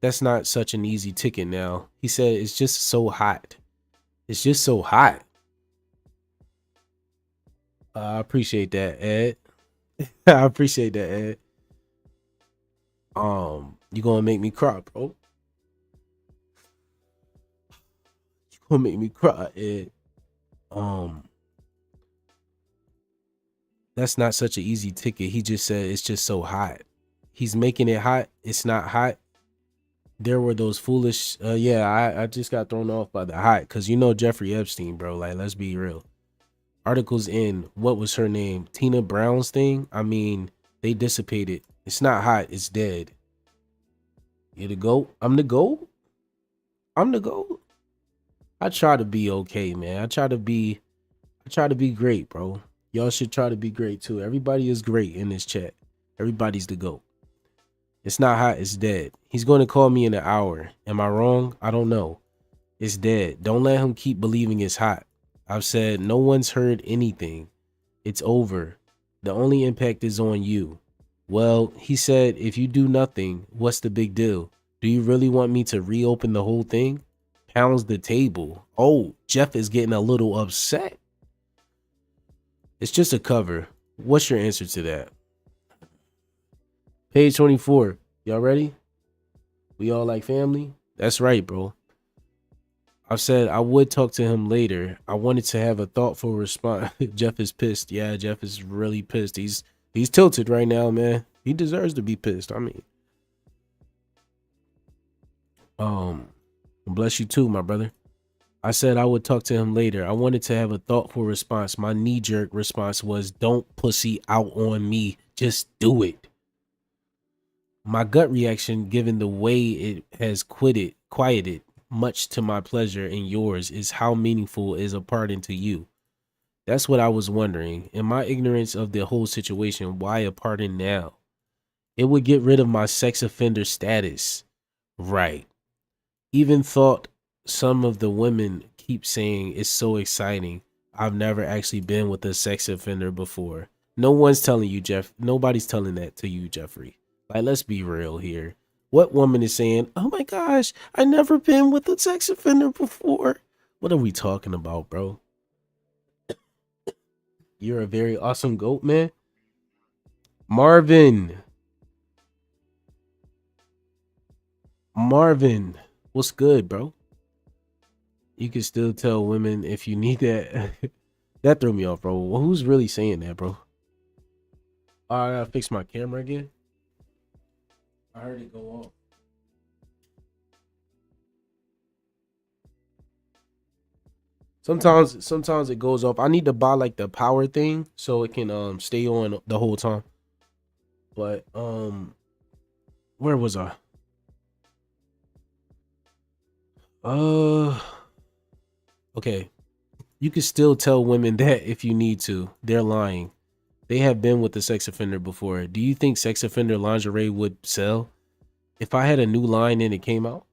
That's not such an easy ticket now. He said it's just so hot. It's just so hot. I appreciate that, Ed. I appreciate that, Ed. You gonna make me cry, bro. You gonna make me cry, Ed. That's not such an easy ticket. He just said it's just so hot. He's making it hot. It's not hot. There were those foolish, I just got thrown off by the hot because you know Jeffrey Epstein, bro. Like, let's be real. Articles in what was her name? Tina Brown's thing. I mean, they dissipated. It's not hot. It's dead. You the GOAT? I'm the GOAT? I'm the GOAT? I try to be okay, man. I try to be great, bro. Y'all should try to be great too. Everybody is great in this chat. Everybody's the GOAT. It's not hot. It's dead. He's going to call me in an hour. Am I wrong? I don't know. It's dead. Don't let him keep believing it's hot. I've said no one's heard anything. It's over. The only impact is on you. Well, he said, if you do nothing, what's the big deal? Do you really want me to reopen the whole thing? Pounds the table. Oh, Jeff is getting a little upset. It's just a cover. What's your answer to that? Page 24. Y'all ready? We all like family? That's right, bro. I said I would talk to him later. I wanted to have a thoughtful response. Jeff is pissed. Yeah, Jeff is really pissed. He's tilted right now, man. He deserves to be pissed. I mean, bless you too, my brother. I said I would talk to him later. I wanted to have a thoughtful response. My knee-jerk response was, don't pussy out on me. Just do it. My gut reaction, given the way it has quieted, much to my pleasure and yours, is how meaningful is a pardon to you. That's what I was wondering. In my ignorance of the whole situation, why a pardon now? It would get rid of my sex offender status. Right. Even thought some of the women keep saying it's so exciting. I've never actually been with a sex offender before. No one's telling you, Jeff. Nobody's telling that to you, Jeffrey. Like, let's be real here. What woman is saying, oh my gosh, I never been with a sex offender before? What are we talking about, bro? You're a very awesome GOAT, man. Marvin, what's good, bro? You can still tell women if you need that. That threw me off, bro. Well, who's really saying that, bro? I gotta fix my camera again. I heard it go off. Sometimes it goes off. I need to buy like the power thing so it can stay on the whole time. But where was I? Okay. You can still tell women that if you need to. They're lying. They have been with a sex offender before. Do you think sex offender lingerie would sell if I had a new line and it came out?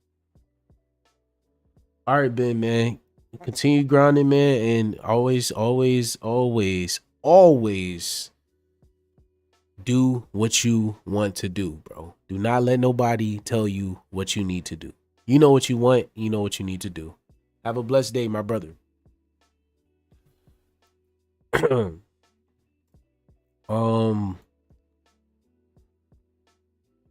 All right, Ben, man. Continue grinding, man. And always always do what you want to do, bro. Do not let nobody tell you what you need to do. You know what you want. You know what you need to do. Have a blessed day, my brother.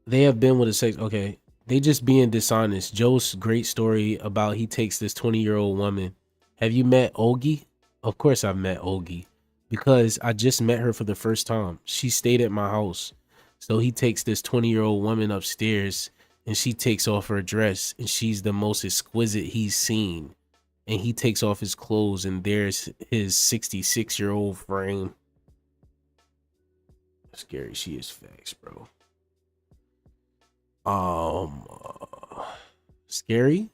They have been with a sex. Okay. They just being dishonest. Joe's great story about he takes this 20-year-old woman. Have you met Ogie? Of course I've met Ogie because I just met her for the first time. She stayed at my house. So he takes this 20-year-old woman upstairs and she takes off her dress and she's the most exquisite he's seen. And he takes off his clothes and there's his 66-year-old frame. Scary. She is facts, bro. Scary?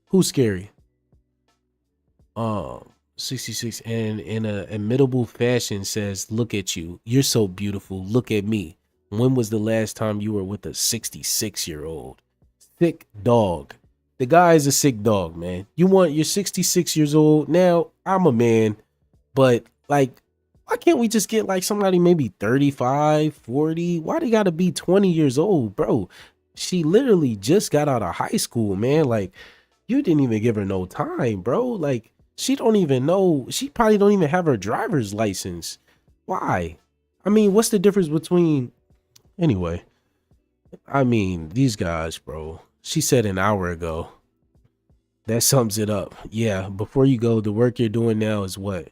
Who's scary? 66 and in a imitable fashion says, look at you. You're so beautiful. Look at me. When was the last time you were with a 66-year-old? Sick dog. The guy is a sick dog, man. You're 66 years old. Now, I'm a man, but like, why can't we just get like somebody maybe 35, 40? Why they gotta be 20 years old, bro? She literally just got out of high school, man. Like, you didn't even give her no time, bro. Like, she don't even know. She probably don't even have her driver's license. Why? I mean, what's the difference between... Anyway, I mean, these guys, bro. She said an hour ago. That sums it up. Yeah, before you go, the work you're doing now is what?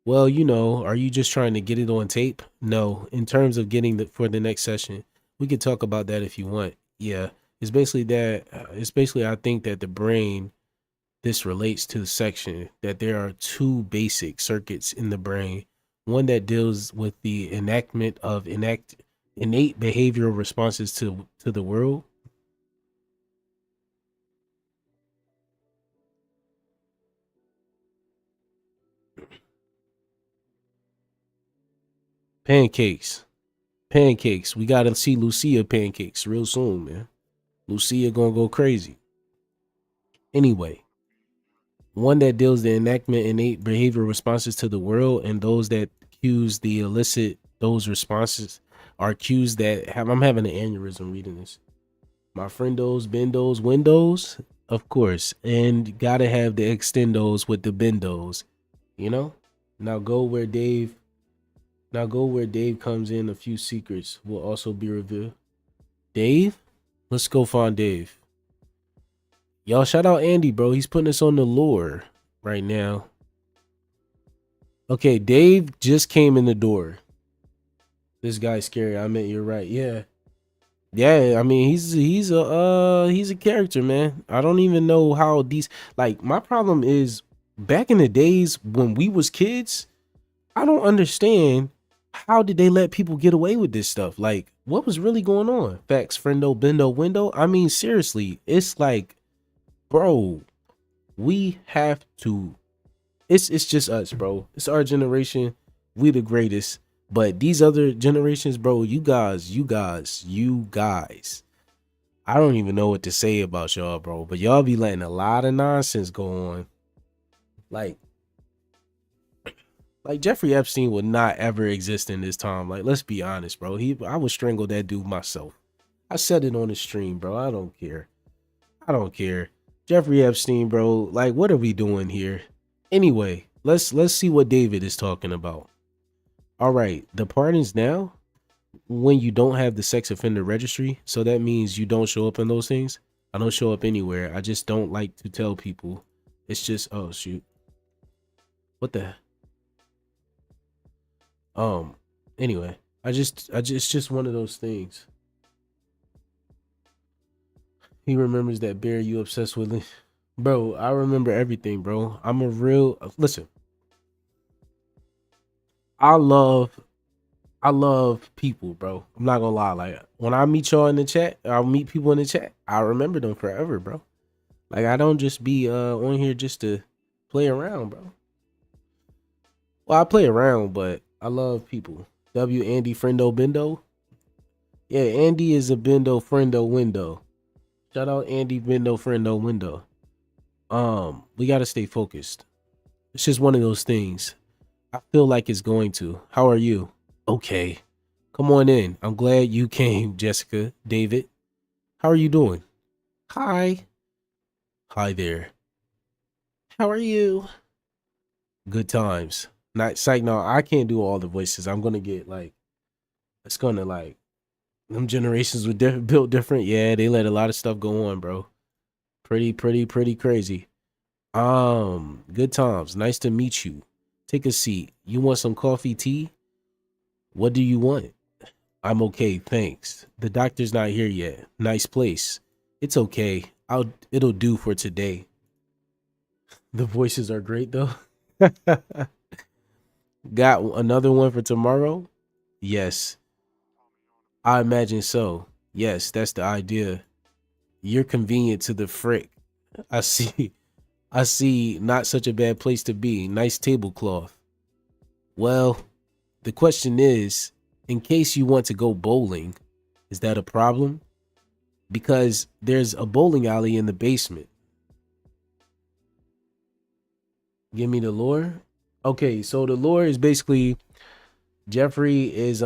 Well, you know, are you just trying to get it on tape? No, in terms of getting for the next session, we could talk about that if you want. Yeah, it's basically that. It's basically, I think that the brain, this relates to the section that there are two basic circuits in the brain. One that deals with the enactment of innate behavioral responses to the world. Pancakes. We gotta see Lucia pancakes real soon, man. Lucia gonna go crazy. Anyway, one that deals the enactment innate behavioral responses to the world, and those that cues the elicit those responses are cues that have... I'm having an aneurysm reading this. My friendos, bendos, windows, of course, and gotta have the extendos with the bendos, you know. Now go where Dave comes in. A few secrets will also be revealed. Dave? Let's go find Dave. Y'all shout out Andy, bro. He's putting us on the lure right now. Okay, Dave just came in the door. This guy's scary. I meant you're right. Yeah. Yeah, I mean, he's a character, man. I don't even know how these... Like, my problem is back in the days when we was kids, I don't understand how did they let people get away with this stuff? Like, what was really going on? Facts, friendo, bendo, window. I mean, seriously, it's like, bro, we have to... It's just us, bro. It's our generation. We the greatest. But these other generations, bro, you guys, I don't even know what to say about y'all, bro. But y'all be letting a lot of nonsense go on. Like Jeffrey Epstein would not ever exist in this time. Like, let's be honest, bro. I would strangle that dude myself. I said it on the stream, bro. I don't care. Jeffrey Epstein, bro. Like, what are we doing here? Anyway, let's see what David is talking about. All right, the pardons now when you don't have the sex offender registry. So that means you don't show up in those things. I don't show up anywhere. I just don't like to tell people. It's just, oh shoot. What the? Anyway, it's just one of those things. He remembers that bear you obsessed with. Bro, I remember everything, bro. I'm a real... Listen. I love people, bro. I'm not gonna lie. Like, when I meet y'all in the chat, I'll meet people in the chat. I remember them forever, bro. Like, I don't just be on here just to play around, bro. Well, I play around, but I love people. W Andy Friendo Bendo. Yeah, Andy is a Bendo Friendo window. Shout out Andy Bendo Friendo window. We gotta stay focused. It's just one of those things. I feel like it's going to. How are you? Okay. Come on in. I'm glad you came, Jessica. David. How are you doing? Hi. Hi there. How are you? Good times. Not psych. No, I can't do all the voices. I'm gonna get like, it's gonna like, them generations were built different. Yeah, they let a lot of stuff go on, bro. Pretty crazy. Good times. Nice to meet you. Take a seat. You want some coffee, tea? What do you want? I'm okay, thanks. The doctor's not here yet. Nice place. It's okay. It'll do for today. The voices are great though. Got another one for tomorrow? Yes. I imagine so. Yes, that's the idea. You're convenient to the frick. I see. I see. Not such a bad place to be. Nice tablecloth. Well, the question is, in case you want to go bowling, is that a problem? Because there's a bowling alley in the basement. Give me the lore. Okay, so the lore is basically Jeffrey is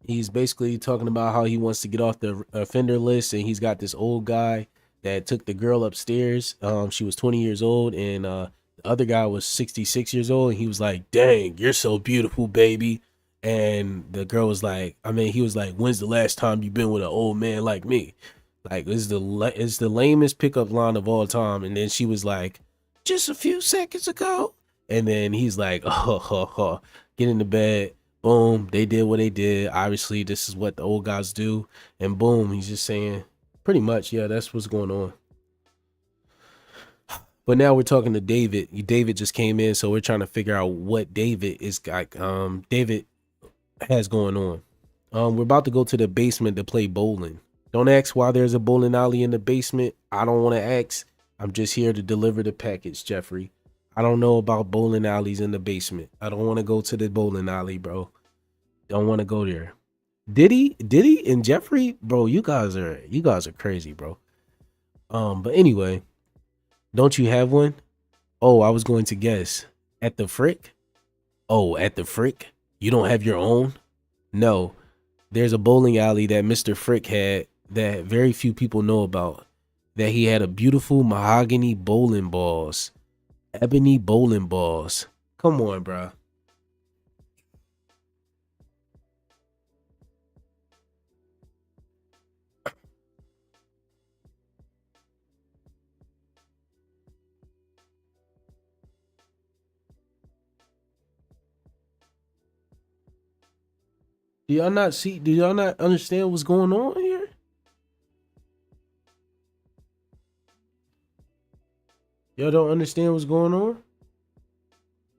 he's basically talking about how he wants to get off the offender list, and he's got this old guy that took the girl upstairs. She was 20 years old, and the other guy was 66 years old, and he was like, "Dang, you're so beautiful, baby." And the girl was like, he was like, "When's the last time you've been with an old man like me?" Like, it's the lamest pickup line of all time. And then she was like, "Just a few seconds ago." And then he's like, "Oh, get in the bed." Boom, they did what they did. Obviously, this is what the old guys do. And boom, he's just saying, pretty much, yeah, that's what's going on. But now we're talking to David. David just came in, so we're trying to figure out what David is like. David has going on. We're about to go to the basement to play bowling. Don't ask why there's a bowling alley in the basement. I don't want to ask. I'm just here to deliver the package, Jeffrey. I don't know about bowling alleys in the basement. I don't want to go to the bowling alley, bro. Don't want to go there. Diddy and Jeffrey, bro, you guys are crazy, bro. But anyway, don't you have one? Oh, I was going to guess. At the frick? Oh, at the frick? You don't have your own? No. There's a bowling alley that Mr. Frick had that very few people know about. That he had a beautiful mahogany bowling balls. Ebony bowling balls. Come on, bro. Do y'all not see? Do y'all not understand what's going on here? Y'all don't understand what's going on?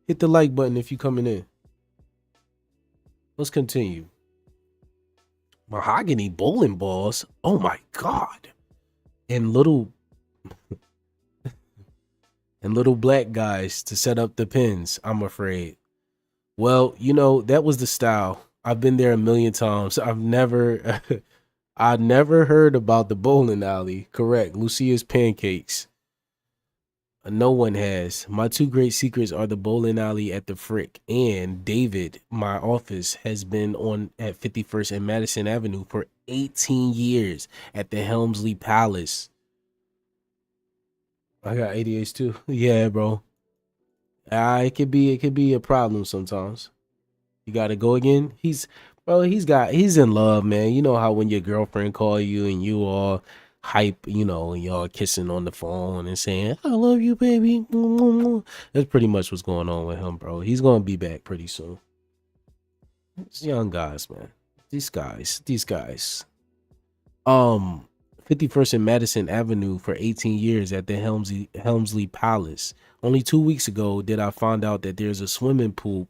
Hit the like button if you coming in. Let's continue. Mahogany bowling balls. Oh my God. And little black guys to set up the pins, I'm afraid. Well, that was the style. I've been there a million times. I've never I never heard about the bowling alley. Correct. Lucia's pancakes. No one has. My two great secrets are the bowling alley at the Frick, and David, my office, has been on at 51st and Madison Avenue for 18 years at the Helmsley Palace. I got ADH too. Yeah, bro. It could be a problem sometimes. You gotta go again. He's in love, man. You know how when your girlfriend call you and you all hype, and y'all kissing on the phone and saying, "I love you, baby." That's pretty much what's going on with him, bro. He's gonna be back pretty soon. It's young guys, man. These guys. 51st and Madison Avenue for 18 years at the Helmsley Palace. Only 2 weeks ago did I find out that there's a swimming pool.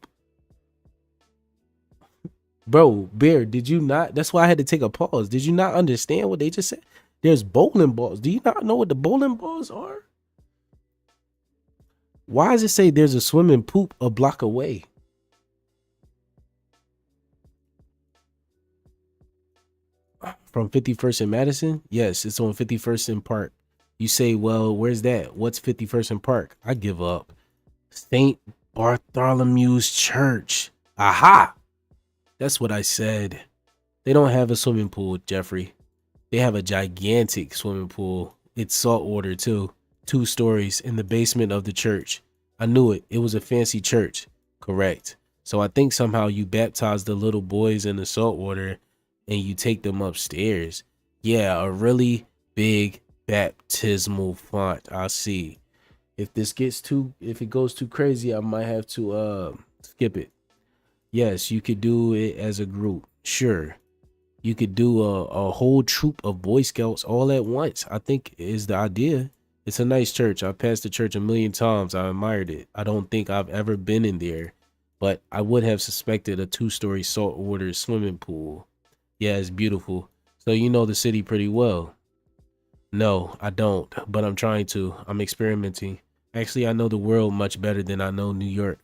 Bro, Bear, did you not? That's why I had to take a pause. Did you not understand what they just said? There's bowling balls. Do you not know what the bowling balls are? Why does it say there's a swimming pool a block away? From 51st and Madison? Yes, it's on 51st and Park. You say, well, where's that? What's 51st and Park? I give up. St. Bartholomew's Church. Aha! That's what I said. They don't have a swimming pool, Jeffrey. They have a gigantic swimming pool. It's saltwater too. 2 stories in the basement of the church. I knew it. It was a fancy church. Correct. So I think somehow you baptize the little boys in the saltwater and you take them upstairs. Yeah, a really big baptismal font. I see. If it goes too crazy, I might have to skip it. Yes, you could do it as a group. Sure. You could do a whole troop of Boy Scouts all at once. I think is the idea. It's a nice church. I've passed the church a million times. I admired it. I don't think I've ever been in there, but I would have suspected a 2-story saltwater swimming pool. Yeah, it's beautiful. So you know the city pretty well. No, I don't, but I'm trying to. I'm experimenting. Actually, I know the world much better than I know New York.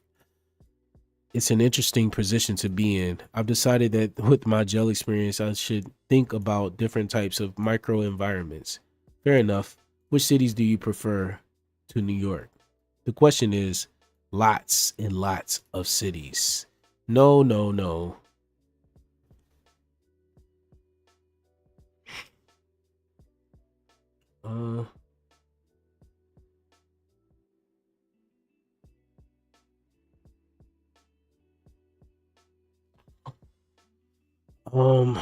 It's an interesting position to be in. I've decided that with my jail experience, I should think about different types of micro environments. Fair enough. Which cities do you prefer to New York? The question is lots and lots of cities. No, no, no. Uh, um,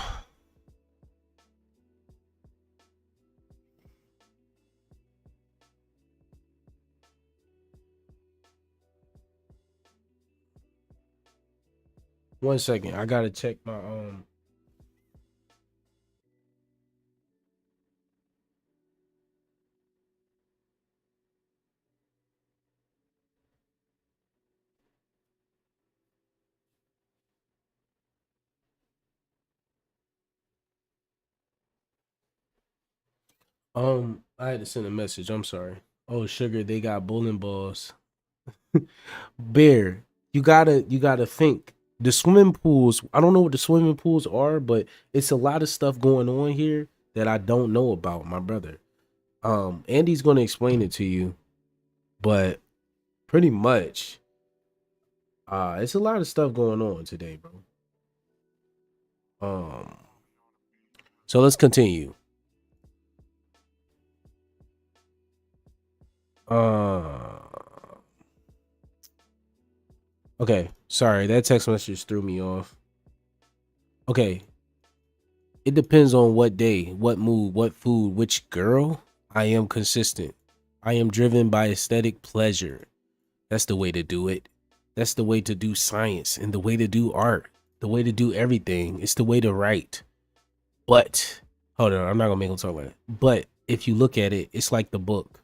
one second. I gotta check my I had to send a message. I'm sorry. Oh, sugar, they got bowling balls. Bear, you gotta think. The swimming pools, I don't know what the swimming pools are, but it's a lot of stuff going on here that I don't know about, my brother. Andy's gonna explain it to you, but pretty much, it's a lot of stuff going on today, bro. Um, so let's continue. Uh, okay, sorry, that text message threw me off. Okay, it depends on what day, what mood, what food, which girl. I am consistent. I am driven by aesthetic pleasure. That's the way to do it. That's the way to do science and the way to do art. The way to do everything. It's the way to write. But hold on, I'm not gonna make him talk like that. But if you look at it, it's like the book.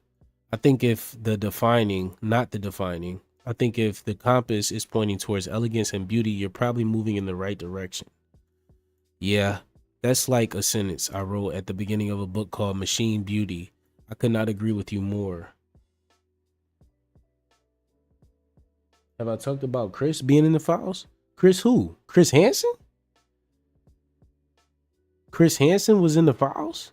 I think if not the defining, I think if the compass is pointing towards elegance and beauty, you're probably moving in the right direction. Yeah, that's like a sentence I wrote at the beginning of a book called Machine Beauty. I could not agree with you more. Have I talked about Chris being in the files? Chris who? Chris Hansen? Chris Hansen was in the files?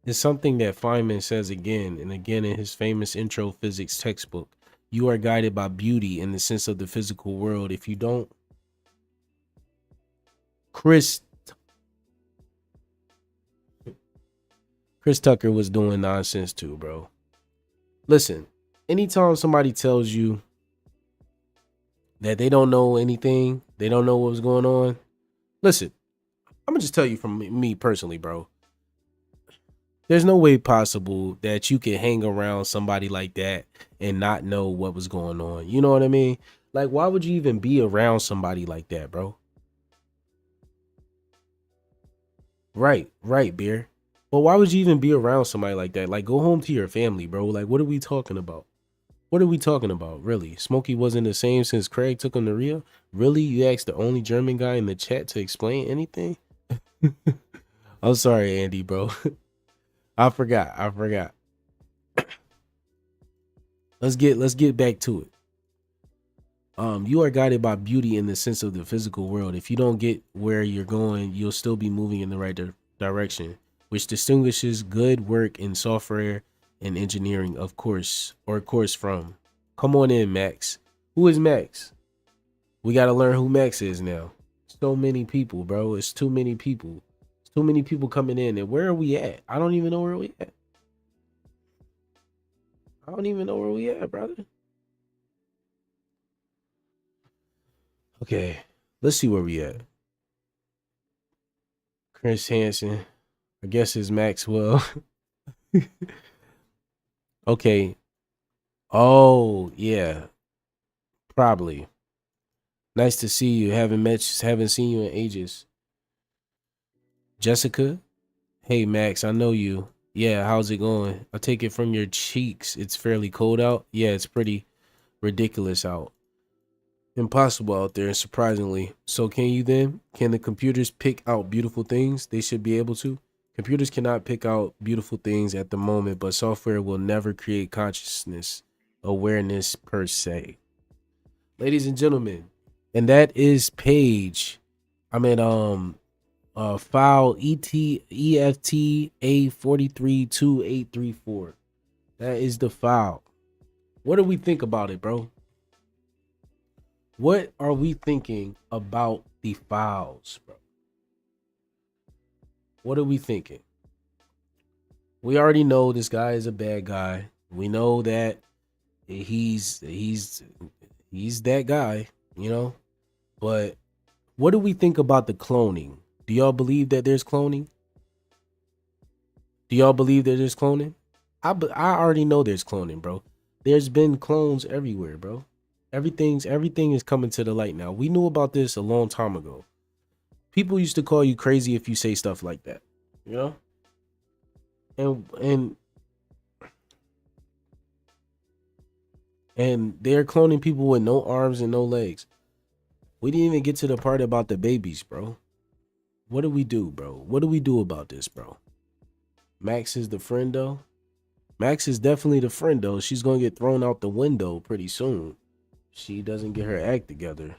It's something that Feynman says again and again in his famous intro physics textbook. You are guided by beauty in the sense of the physical world. If you don't, Chris Tucker was doing nonsense too, bro. Listen, anytime somebody tells you that they don't know anything, they don't know what's going on, listen, I'm gonna just tell you from me personally, bro. There's no way possible that you can hang around somebody like that and not know what was going on. You know what I mean? Like, why would you even be around somebody like that, bro? Right, beer. But why would you even be around somebody like that? Like, go home to your family, bro. Like, what are we talking about? What are we talking about, really? Smokey wasn't the same since Craig took him to Rio? Really? You asked the only German guy in the chat to explain anything? I'm sorry, Andy, bro. I forgot. Let's get back to it. You are guided by beauty in the sense of the physical world. If you don't get where you're going, you'll still be moving in the right direction, which distinguishes good work in software in engineering, of course, or course from. Come on in, Max. Who is Max? We got to learn who Max is now. So many people, bro. It's too many people. It's too many people coming in. And where are we at? I don't even know where we at. I don't even know where we at, brother. Okay, let's see where we at. Chris Hansen. I guess it's Maxwell. Okay. Oh, yeah. Probably. Nice to see you. Haven't seen you in ages. Jessica? Hey Max, I know you. Yeah, how's it going? I take it from your cheeks. It's fairly cold out. Yeah, it's pretty ridiculous out. Impossible out there, surprisingly. So can the computers pick out beautiful things? They should be able to. Computers cannot pick out beautiful things at the moment, but software will never create consciousness, awareness per se. Ladies and gentlemen, and that is page. File EFT A432834. That is the file. What do we think about it, bro? What are we thinking about the files, bro? What are we thinking? We already know this guy is a bad guy. We know that he's that guy, you know? But what do we think about the cloning? Do y'all believe that there's cloning? Do y'all believe that there's cloning? I already know there's cloning, bro. There's been clones everywhere, bro. Everything is coming to the light now. We knew about this a long time ago. People used to call you crazy if you say stuff like that, you know? And they're cloning people with no arms and no legs. We didn't even get to the part about the babies, bro. What do we do, bro? What do we do about this, bro? Max is the friend, though. Max is definitely the friend, though. She's going to get thrown out the window pretty soon. She doesn't get her act together.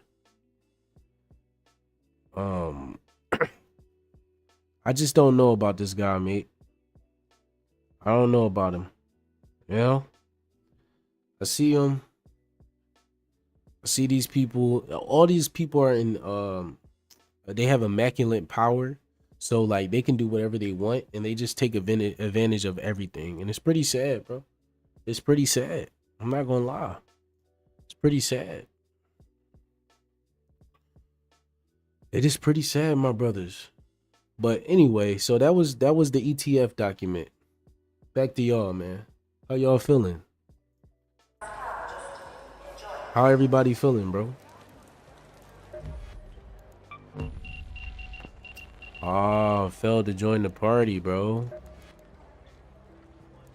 I just don't know about this guy, mate. I don't know about him. You know? I see him. I see these people. All these people are in they have immaculate power. So like they can do whatever they want and they just take advantage of everything. And it's pretty sad, bro. It's pretty sad. I'm not gonna lie. It's pretty sad. It is pretty sad, my brothers. But anyway, so that was the ETF document. Back to y'all, man. How y'all feeling? How everybody feeling, bro? Oh, failed to join the party, bro.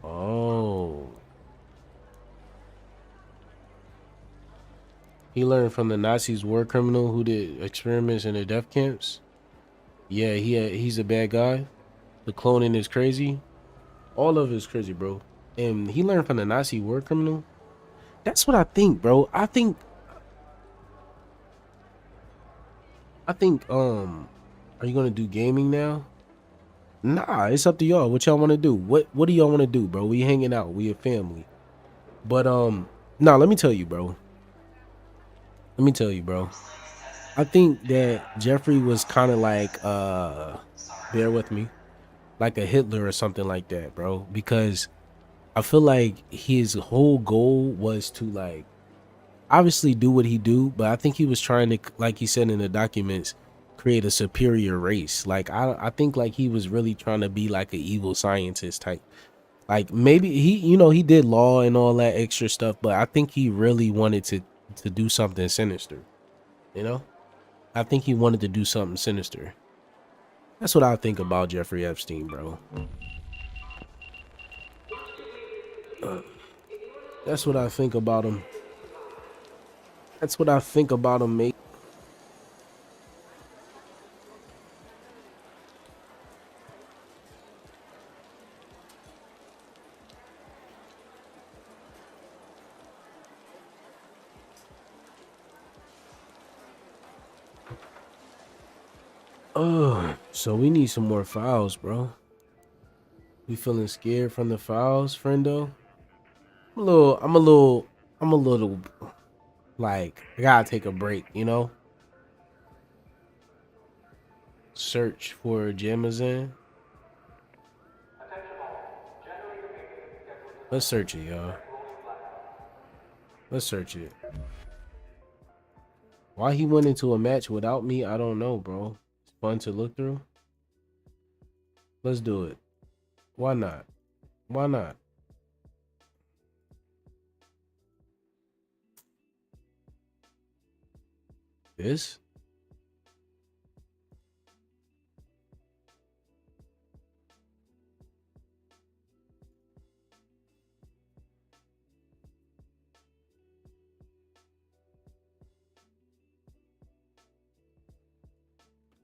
Oh. He learned from the Nazis war criminal who did experiments in the death camps. Yeah, he's a bad guy. The cloning is crazy. All of it is crazy, bro. And he learned from the Nazi war criminal. That's what I think, bro. I think are you gonna do gaming now? Nah, it's up to y'all. What y'all wanna do? What do y'all wanna do, bro? We hanging out, we a family. But nah, let me tell you, bro. I think that Jeffrey was kind of like bear with me, like a Hitler or something like that, bro, because I feel like his whole goal was to like obviously do what he do, but I think he was trying to, like he said in the documents, create a superior race. Like I think like he was really trying to be like an evil scientist type. Like maybe he did law and all that extra stuff, but I think he really wanted to do something sinister. You know? I think he wanted to do something sinister. That's what I think about Jeffrey Epstein, bro. That's what I think about him. That's what I think about him, mate. So we need some more files, bro. We feeling scared from the files, friendo? I'm a little like I gotta take a break, you know? Search for Jamazin. Let's search it, y'all. Let's search it. Why he went into a match without me, I don't know, bro. It's fun to look through. Let's do it. Why not? Why not? This?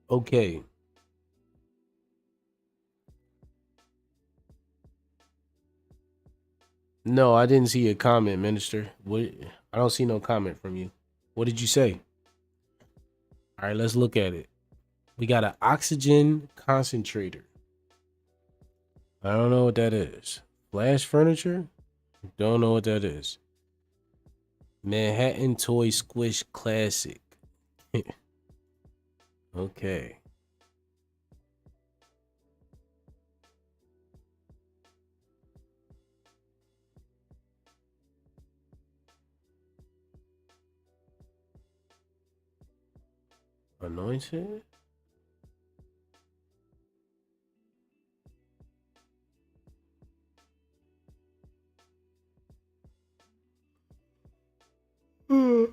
Okay. No, I didn't see a comment, Minister. What? I don't see no comment from you. What did you say? All right, let's look at it. We got an oxygen concentrator. I don't know what that is. Flash furniture? Don't know what that is. Manhattan Toy Squish Classic. Okay. Anointed? Hmm.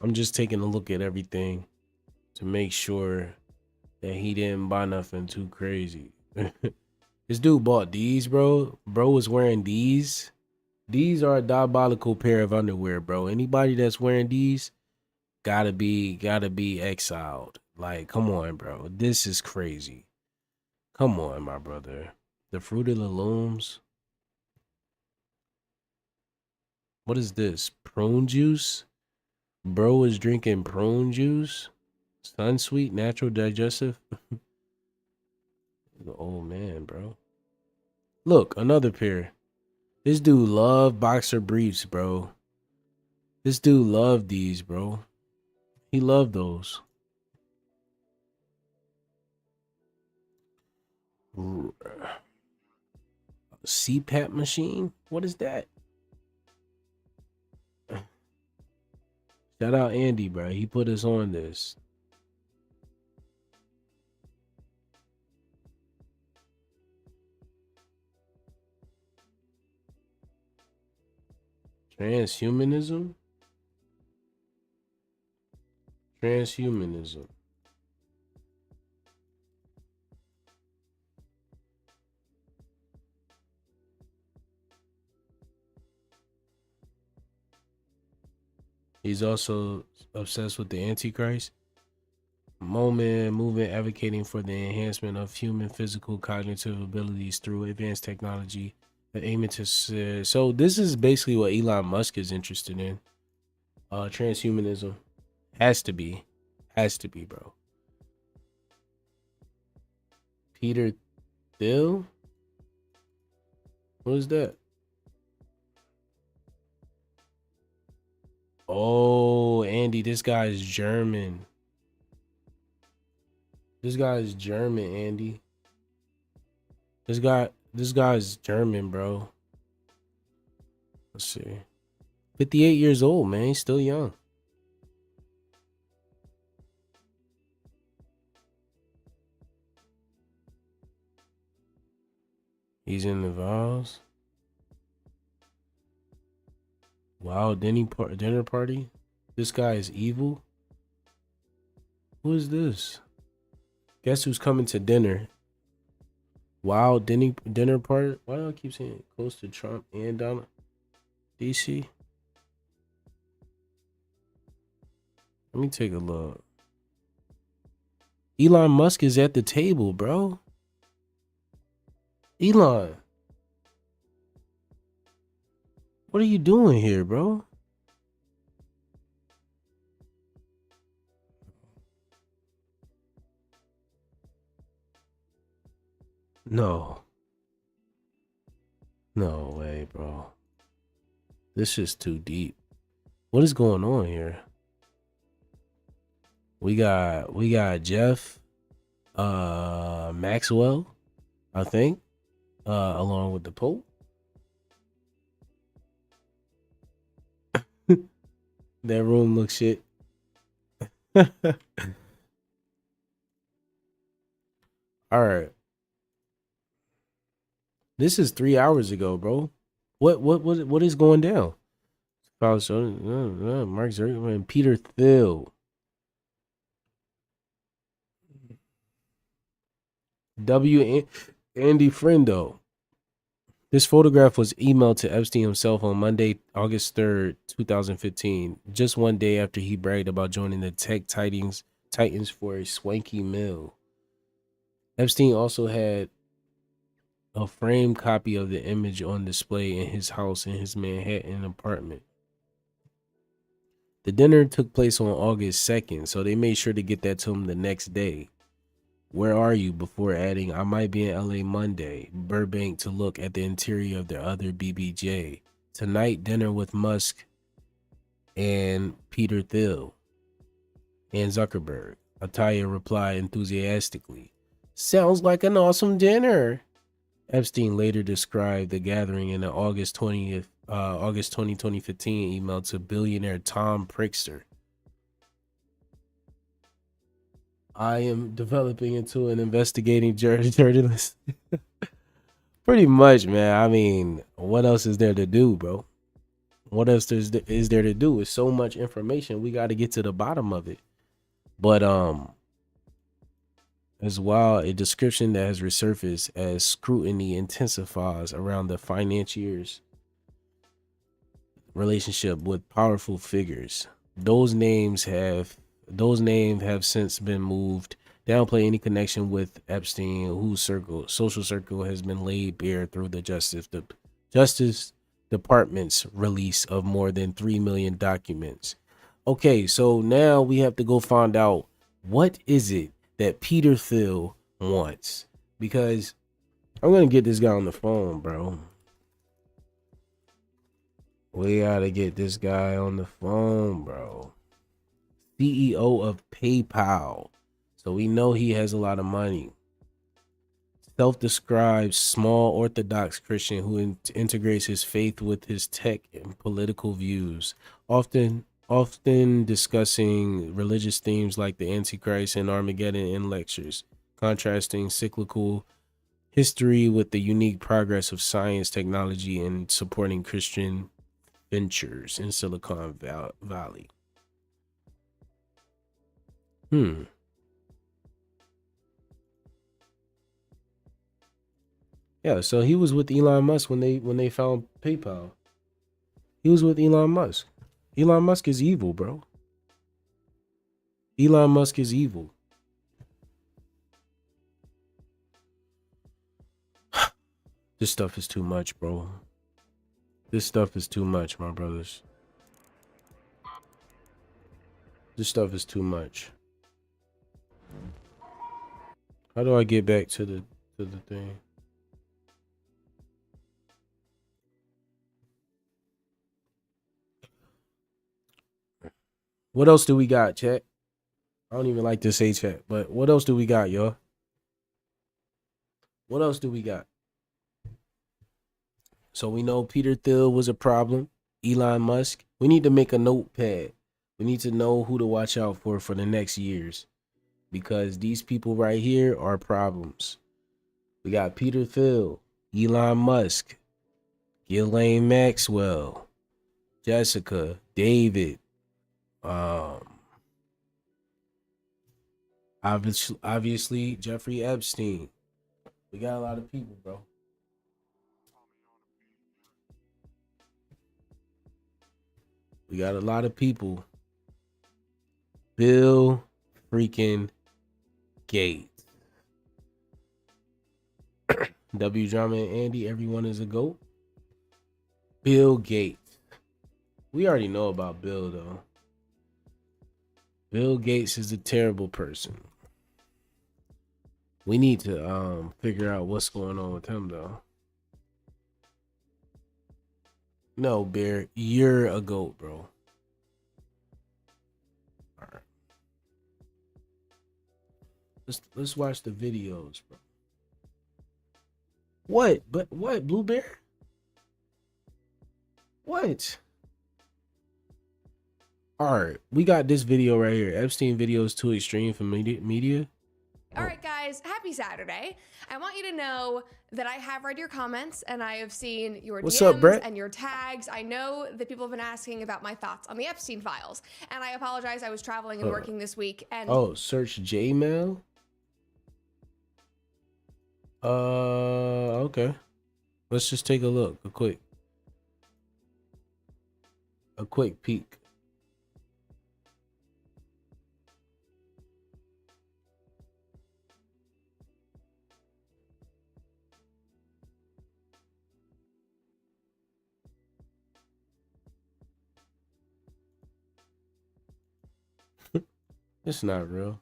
I'm just taking a look at everything to make sure that he didn't buy nothing too crazy. This dude bought these, bro. Bro was wearing these. These are a diabolical pair of underwear, bro. Anybody that's wearing these gotta be exiled. Like, come on, bro. This is crazy. Come on, my brother. The Fruit of the Looms. What is this? Prune juice? Bro is drinking prune juice? Sunsweet, natural digestive. The old man, bro. Look, another pair. This dude love boxer briefs, bro. This dude loved these, bro. He loved those. CPAP machine? What is that? Shout out Andy, bro. He put us on this. Transhumanism? Transhumanism. He's also obsessed with the Antichrist. Movement advocating for the enhancement of human physical cognitive abilities through advanced technology. Aiming to so this is basically what Elon Musk is interested in. Transhumanism has to be, bro. Peter Thiel? What is that? Oh, Andy, this guy is German. This guy is German, Andy. This guy is German, bro. Let's see. 58 years old, man. He's still young. He's in the vows. Wow, dinner party. This guy is evil. Who is this? Guess who's coming to dinner? Wow, dinner party. Why do I keep saying close to Trump and Donald? DC. Let me take a look. Elon Musk is at the table, bro. Elon. What are you doing here, bro? No. No way, bro. This is too deep. What is going on here? We got Jeff Maxwell, I think, along with the Pope. That room looks shit. All right. This is 3 hours ago, bro. What is going down? Mark Zuckerberg, Peter Thiel. Andy Friendo. This photograph was emailed to Epstein himself on Monday, August 3rd, 2015, just one day after he bragged about joining the tech titans for a swanky meal. Epstein also had a framed copy of the image on display in his house in his Manhattan apartment. The dinner took place on August 2nd, so they made sure to get that to him the next day. Where are you? Before adding, I might be in LA Monday, Burbank, to look at the interior of their other BBJ. Tonight, dinner with Musk and Peter Thiel and Zuckerberg. Ataya replied enthusiastically. Sounds like an awesome dinner. Epstein later described the gathering in an August 20, 2015 email to billionaire Tom Pritzker. I am developing into an investigating journalist. Pretty much, man. I mean, what else is there to do, bro? What else is there to do? It's so much information. We got to get to the bottom of it. But as well, a description that has resurfaced as scrutiny intensifies around the financiers' relationship with powerful figures. Those names have since been moved. Downplay any connection with Epstein, whose social circle has been laid bare through the Justice Department's release of more than 3 million documents. Okay, so now we have to go find out what is it that Peter Thiel wants, because I'm gonna get this guy on the phone, bro. We gotta get this guy on the phone, bro. CEO of PayPal. So we know he has a lot of money. Self-described small Orthodox Christian who integrates his faith with his tech and political views, often discussing religious themes like the Antichrist and Armageddon in lectures, contrasting cyclical history with the unique progress of science, technology, and supporting Christian ventures in Silicon Valley. Yeah, so he was with Elon Musk when they found PayPal. He was with Elon Musk. Elon Musk is evil, bro. Elon Musk is evil. This stuff is too much, bro. This stuff is too much, my brothers. This stuff is too much. How do I get back to the thing? What else do we got, chat? I don't even like to say chat, but what else do we got, y'all? What else do we got? So we know Peter Thiel was a problem. Elon Musk. We need to make a notepad. We need to know who to watch out for the next years, because these people right here are problems. We got Peter Thiel, Elon Musk, Ghislaine Maxwell, Jessica, David, obviously Jeffrey Epstein. We got a lot of people, bro. We got a lot of people. Bill freaking Gates. W Drama and Andy, everyone is a GOAT. Bill Gates. We already know about Bill, though. Bill Gates is a terrible person. We need to figure out what's going on with him though. No, Bear, you're a goat, bro. All right. Let's watch the videos, bro. What? But what, Blue Bear? What? All right, we got this video right here. Epstein videos too extreme for media. All right, guys, happy Saturday. I want you to know that I have read your comments and I have seen your What's DMs up, Brett? and your tags. I know that people have been asking about my thoughts on the Epstein files. And I apologize, I was traveling and working this week. And Oh, search Jmail. Okay. Let's just take a look, a quick peek. It's not real.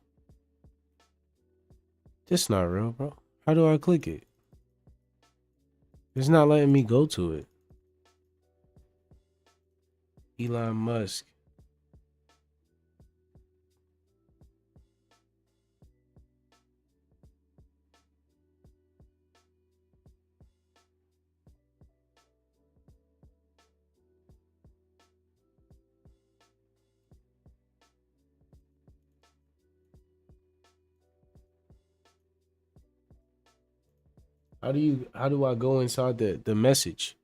It's not real, bro. How do I click it? It's not letting me go to it. Elon Musk. How do I go inside the message?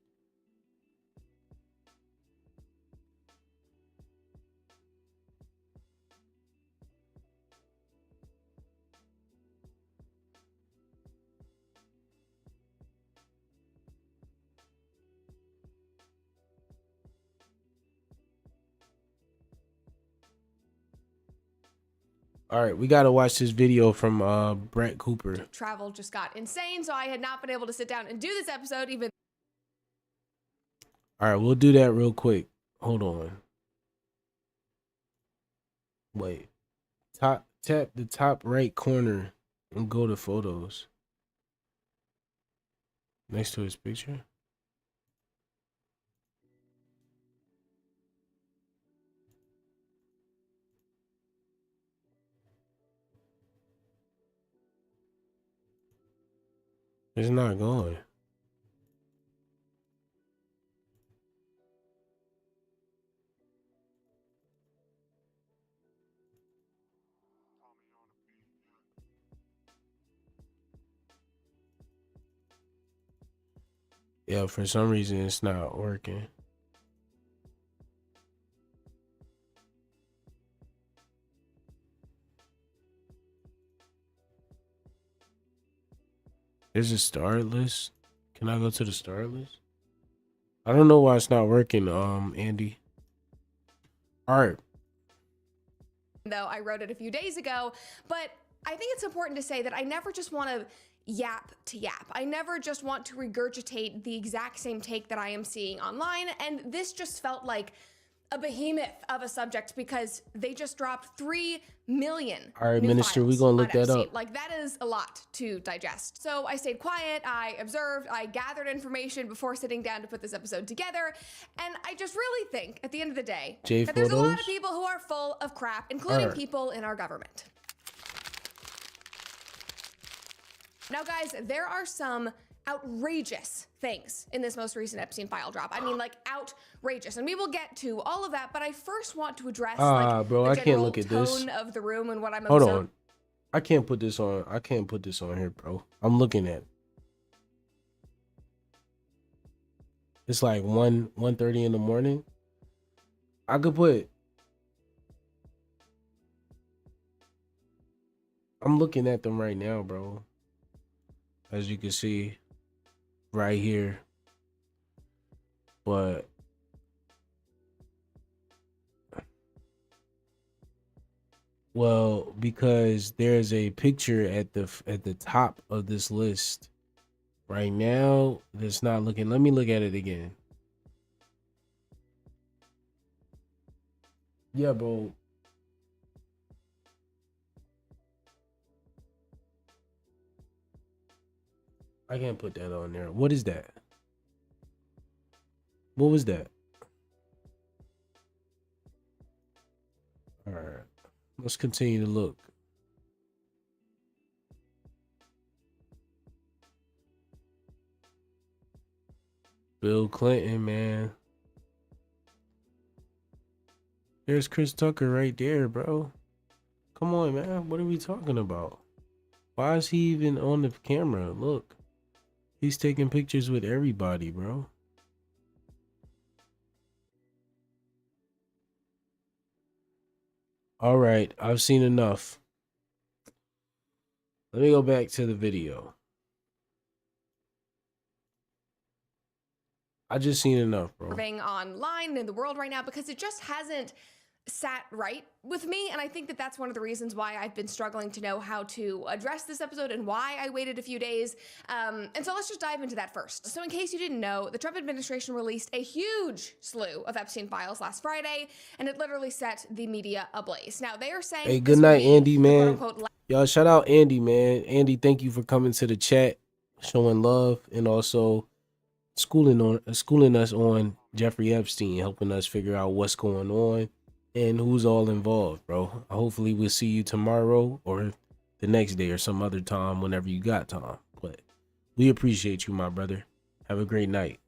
All right, we got to watch this video from Brett Cooper. travel just got insane, so I had not been able to sit down and do this episode even. All right, we'll do that real quick. Hold on. Wait. Tap the top right corner and go to photos. Next to his picture. It's not going. Yeah, for some reason it's not working. There's a start list. Can I go to the start list? I don't know why it's not working, Andy. All right. Though I wrote it a few days ago, but I think it's important to say that I never just want to yap. I never just want to regurgitate the exact same take that I am seeing online, and this just felt like a behemoth of a subject because they just dropped 3 million. All right, new Minister, we files gonna on look that Epstein. up. Like, that is a lot to digest. So I stayed quiet, I observed, I gathered information before sitting down to put this episode together, and I just really think, at the end of the day, that there's a lot photos? of people who are full of crap, including Alright. people in our government. Now, guys, there are some outrageous things in this most recent Epstein file drop. I mean, like, outrageous. And we will get to all of that, but I first want to address bro, the I can't general look at this. tone of the room and what I'm Hold observing. on. I can't put this on. I can't put this on here, bro. I'm looking at it. It's like 1:30 in the morning. I could put. I'm looking at them right now, bro. As you can see right here. But well, because there's a picture at the top of this list right now that's not looking. Let me look at it again. Yeah, bro. I can't put that on there. What is that? What was that? All right. Let's continue to look. Bill Clinton, man. There's Chris Tucker right there, bro. Come on, man. What are we talking about? Why is he even on the camera? Look. He's taking pictures with everybody, bro. All right, I've seen enough. Let me go back to the video. I just seen enough, bro. Online in the world right now because it just hasn't sat right with me, and I think that that's one of the reasons why I've been struggling to know how to address this episode and why I waited a few days. And so let's just dive into that first. So in case you didn't know, the Trump administration released a huge slew of Epstein files last Friday, and it literally set the media ablaze. Now they are saying, hey, good night, Andy, man. Y'all, shout out Andy, man. Andy, thank you for coming to the chat, showing love, and also schooling us on Jeffrey Epstein, helping us figure out what's going on and who's all involved, bro. Hopefully we'll see you tomorrow or the next day or some other time whenever you got time. But we appreciate you, my brother. Have a great night.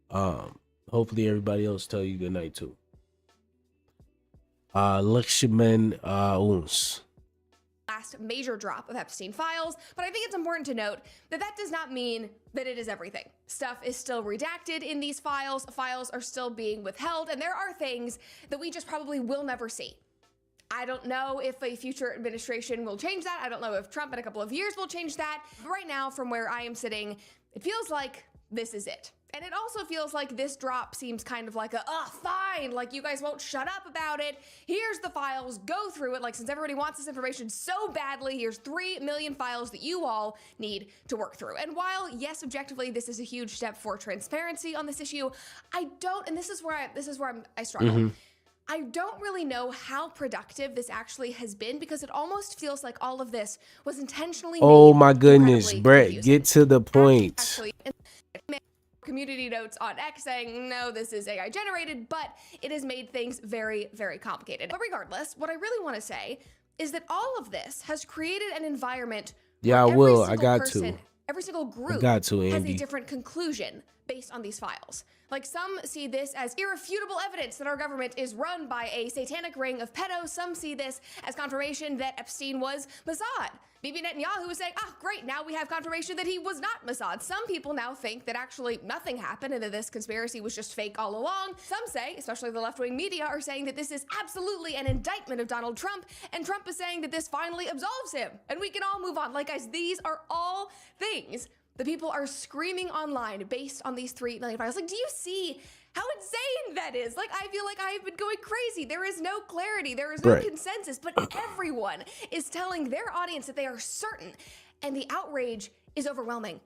Hopefully everybody else tell you good night too. Lakshman Uns. Last major drop of Epstein files, but I think it's important to note that that does not mean that it is everything. Stuff is still redacted in these files. Files are still being withheld, and there are things that we just probably will never see. I don't know if a future administration will change that. I don't know if Trump in a couple of years will change that. But right now, from where I am sitting, it feels like this is it. And it also feels like this drop seems kind of like fine, like you guys won't shut up about it. Here's the files, go through it. Like, since everybody wants this information so badly, here's 3 million files that you all need to work through. And while, yes, objectively, this is a huge step for transparency on this issue, I don't, and this is where I struggle. I don't really know how productive this actually has been because it almost feels like all of this was intentionally Oh made my goodness, incredibly Brett, confusing. get to the point. Actually, community notes on X saying, no, this is AI generated, but it has made things very, very complicated. But regardless, what I really want to say is that all of this has created an environment Yeah, I where will. every I got single to. person, every single group got to, has a Andy. different conclusion based on these files. Like, some see this as irrefutable evidence that our government is run by a satanic ring of pedos. Some see this as confirmation that Epstein was Mossad. Bibi Netanyahu was saying, great, now we have confirmation that he was not Mossad. Some people now think that actually nothing happened and that this conspiracy was just fake all along. Some say, especially the left-wing media, are saying that this is absolutely an indictment of Donald Trump, and Trump is saying that this finally absolves him, and we can all move on. Like, guys, these are all things that people are screaming online based on these 3 million files. Like, do you see how insane that is? Like, I feel like I've been going crazy. There is no clarity. There is no consensus, but everyone is telling their audience that they are certain, and the outrage is overwhelming.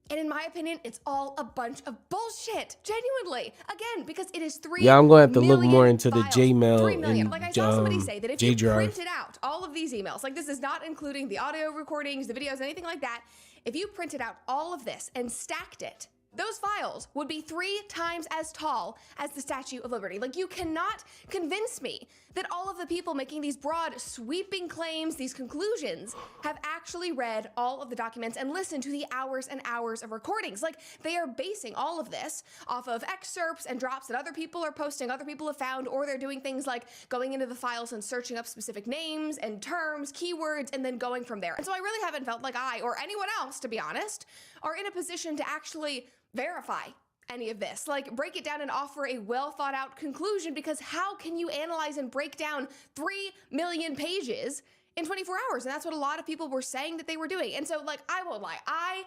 And in my opinion, it's all a bunch of bullshit. Genuinely. Again, because it is 3 Yeah, I'm gonna have to look million more into the files. J-mail 3 million. and Like, I saw somebody say that if you J-drive. printed out all of these emails, like, this is not including the audio recordings, the videos, anything like that. If you printed out all of this and stacked it, those files would be 3 times as tall as the Statue of Liberty. Like, you cannot convince me that all of the people making these broad, sweeping claims, these conclusions, have actually read all of the documents and listened to the hours and hours of recordings. Like, they are basing all of this off of excerpts and drops that other people are posting, other people have found, or they're doing things like going into the files and searching up specific names and terms, keywords, and then going from there. And so I really haven't felt like I, or anyone else, to be honest, are in a position to actually verify any of this, like, break it down and offer a well thought out conclusion, because how can you analyze and break down 3 million pages in 24 hours? And that's what a lot of people were saying that they were doing. And so, like, I won't lie, I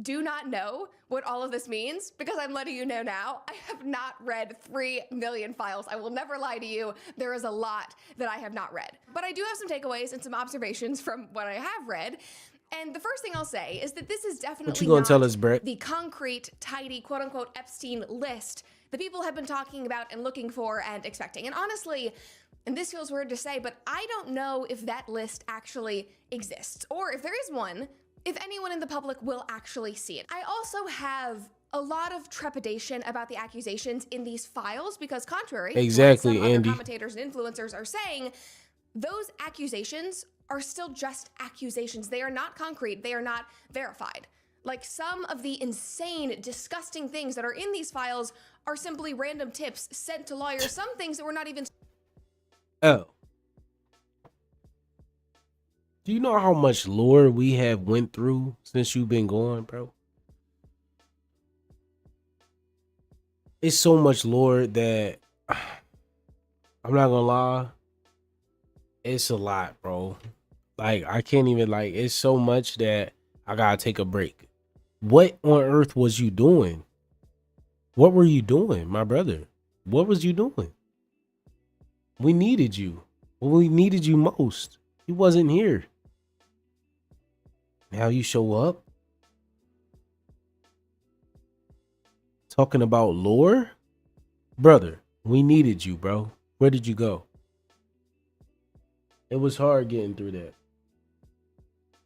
do not know what all of this means, because I'm letting you know now, I have not read 3 million files. I will never lie to you. There is a lot that I have not read, but I do have some takeaways and some observations from what I have read. And the first thing I'll say is that this is definitely What you gonna not tell us, Brett? the concrete, tidy, quote unquote, Epstein list that people have been talking about and looking for and expecting. And honestly, and this feels weird to say, but I don't know if that list actually exists, or if there is one, if anyone in the public will actually see it. I also have a lot of trepidation about the accusations in these files because contrary Exactly, to what some Andy. other commentators and influencers are saying, those accusations are still just accusations. They are not concrete. They are not verified. Like some of the insane, disgusting things that are in these files are simply random tips sent to lawyers. Some things that were not even... Oh. Do you know how much lore we have went through since you've been gone, bro? It's so much lore that I'm not gonna lie. It's a lot, bro. Like, I can't even, like, it's so much that I gotta take a break. What on earth was you doing? What were you doing, my brother? What was you doing? We needed you. When we needed you most, you wasn't here. Now you show up talking about lore? Brother, we needed you, bro. Where did you go? It was hard getting through that.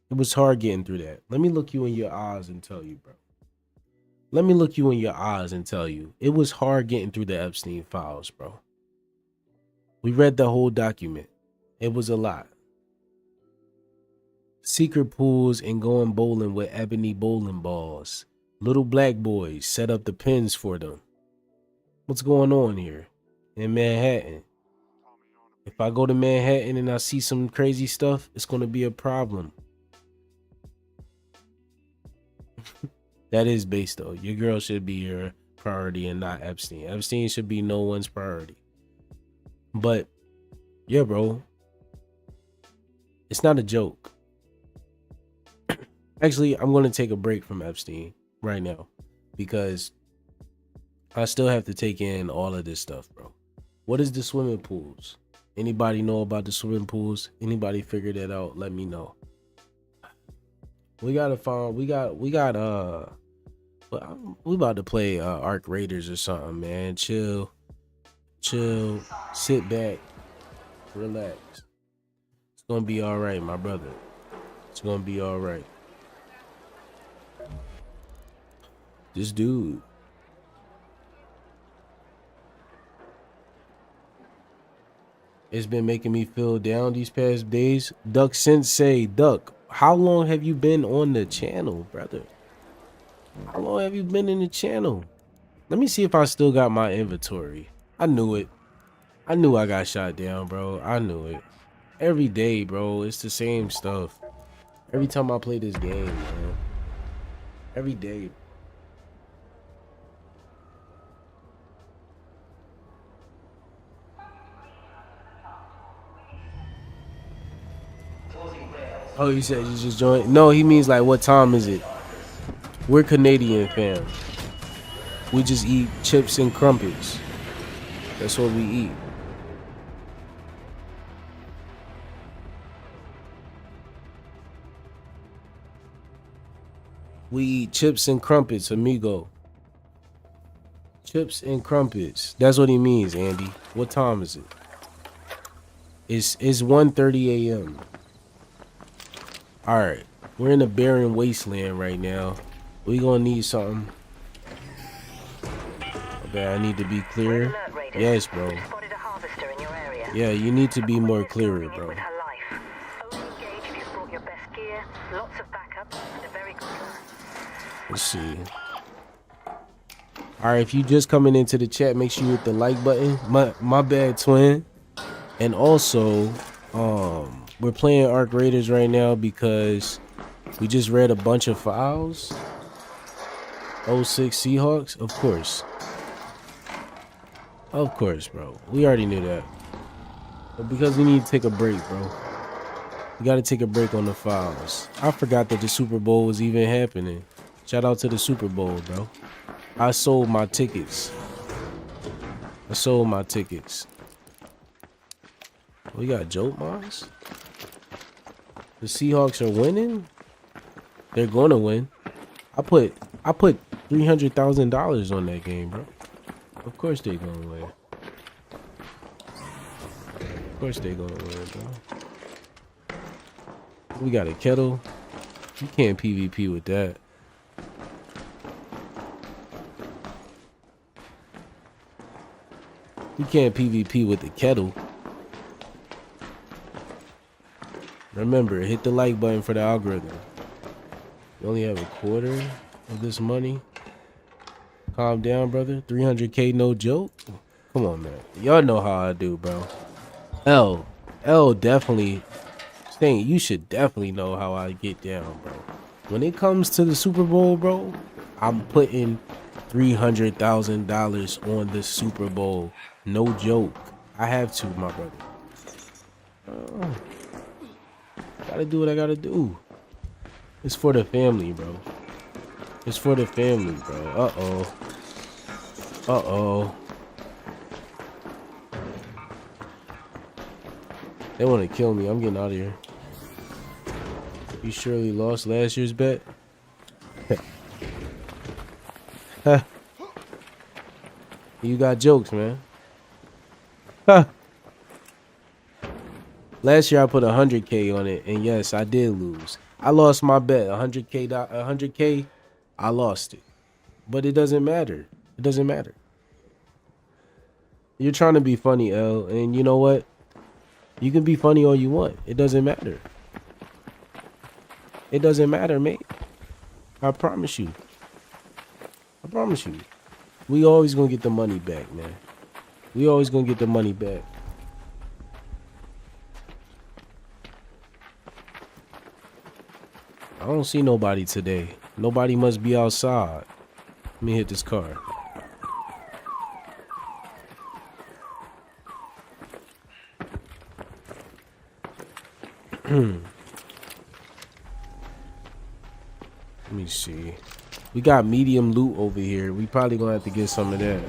It was hard getting through that. Let me look you in your eyes and tell you, bro. Let me look you in your eyes and tell you. It was hard getting through the Epstein files, bro. We read the whole document. It was a lot. Secret pools and going bowling with ebony bowling balls. Little black boys set up the pins for them. What's going on here in Manhattan? If I go to Manhattan and I see some crazy stuff, it's going to be a problem. That is base though. Your girl should be your priority and not Epstein. Epstein should be no one's priority. But yeah, bro, it's not a joke. Actually, I'm going to take a break from Epstein right now because I still have to take in all of this stuff, bro. What is the swimming pools? Anybody know about the swimming pools? Anybody figure that out? Let me know. We gotta find. We about to play Arc Raiders or something, man. Chill, sit back, relax. It's gonna be all right, my brother. It's gonna be all right. This dude. It's been making me feel down these past days. Duck Sensei, Duck, how long have you been on the channel, brother? How long have you been in the channel? Let me see if I still got my inventory. I knew it. I knew I got shot down, bro. I knew it. Every day, bro. It's the same stuff. Every time I play this game, man. Every day. Oh, you said you just joined? No, he means like, what time is it? We're Canadian, fam. We just eat chips and crumpets. That's what we eat. We eat chips and crumpets, amigo. Chips and crumpets. That's what he means, Andy. What time is it? It's 1:30 a.m. Alright. We're in a barren wasteland right now. We gonna need something. Okay, I need to be clear. Yes, bro. Yeah, you need to be more clearer, bro. Let's see. Alright, if you just coming into the chat, make sure you hit the like button. My bad, twin. And also, we're playing Arc Raiders right now because we just read a bunch of files. 06 Seahawks, of course. Of course, bro. We already knew that. But because we need to take a break, bro. We got to take a break on the files. I forgot that the Super Bowl was even happening. Shout out to the Super Bowl, bro. I sold my tickets. I sold my tickets. We got joke mines. The Seahawks are winning. They're gonna win. I put $300,000 on that game, bro. Of course they gonna win. Of course they gonna win, bro. We got a kettle. You can't PvP with that. You can't PvP with the kettle. Remember, hit the like button for the algorithm. You only have a quarter of this money. Calm down, brother. 300K, no joke. Come on, man. Y'all know how I do, bro. L definitely. Stain, you should definitely know how I get down, bro. When it comes to the Super Bowl, bro, I'm putting $300,000 on the Super Bowl. No joke. I have to, my brother. Gotta do what I gotta do. It's for the family, bro. It's for the family, bro. Uh-oh. Uh-oh. They want to kill me. I'm getting out of here. You surely lost last year's bet? Huh. You got jokes, man. Huh. Last year I put 100K on it, and yes, I did lose. I lost my bet. 100K, I lost it. But it doesn't matter. It doesn't matter. You're trying to be funny, L, and you know what? You can be funny all you want. It doesn't matter. It doesn't matter, mate. I promise you. I promise you. We always gonna get the money back, man. We always gonna get the money back. I don't see nobody today. Nobody must be outside. Let me hit this car. Let me see. We got medium loot over here. We probably gonna have to get some of that.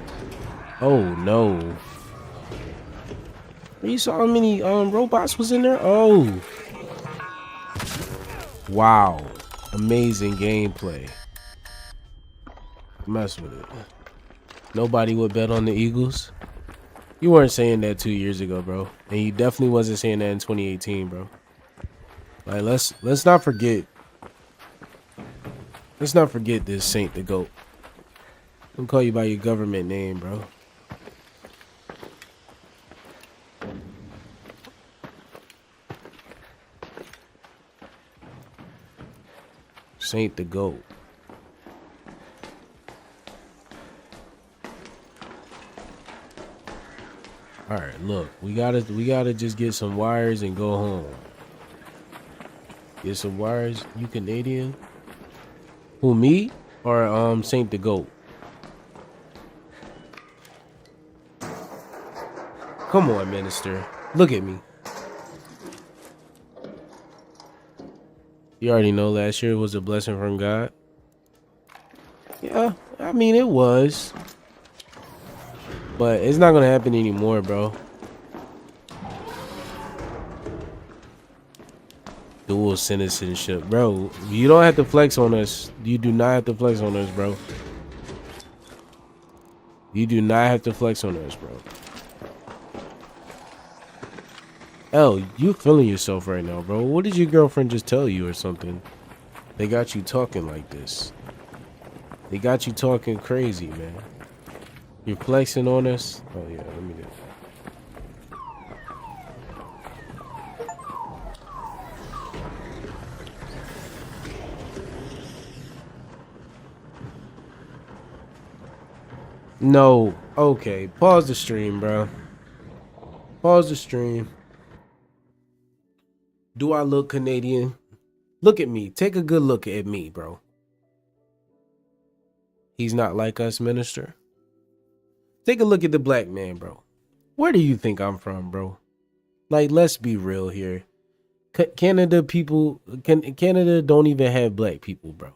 Oh no. You saw how many robots was in there? Oh. Wow. Amazing gameplay. Mess with it. Nobody would bet on the Eagles. You weren't saying that 2 years ago, bro. And you definitely wasn't saying that in 2018, bro. Like, let's not forget. Let's not forget this Saint the GOAT. Don't call you by your government name, bro. Saint the GOAT. All right, look, we gotta just get some wires and go home. Get some wires. You Canadian? Who, me or Saint the GOAT? Come on, minister. Look at me. You already know last year was a blessing from God. Yeah, I mean it was. But it's not gonna happen anymore, bro. Dual citizenship, bro. You don't have to flex on us. You do not have to flex on us, bro. You do not have to flex on us, bro. L, you feeling yourself right now, bro. What did your girlfriend just tell you or something? They got you talking like this. They got you talking crazy, man. You're flexing on us? Oh, yeah, let me do that. No. Okay. Pause the stream, bro. Pause the stream. Do I look Canadian? Look at me. Take a good look at me, bro. He's not like us, minister. Take a look at the black man, bro. Where do you think I'm from, bro? Like, let's be real here. Canada don't even have black people, bro.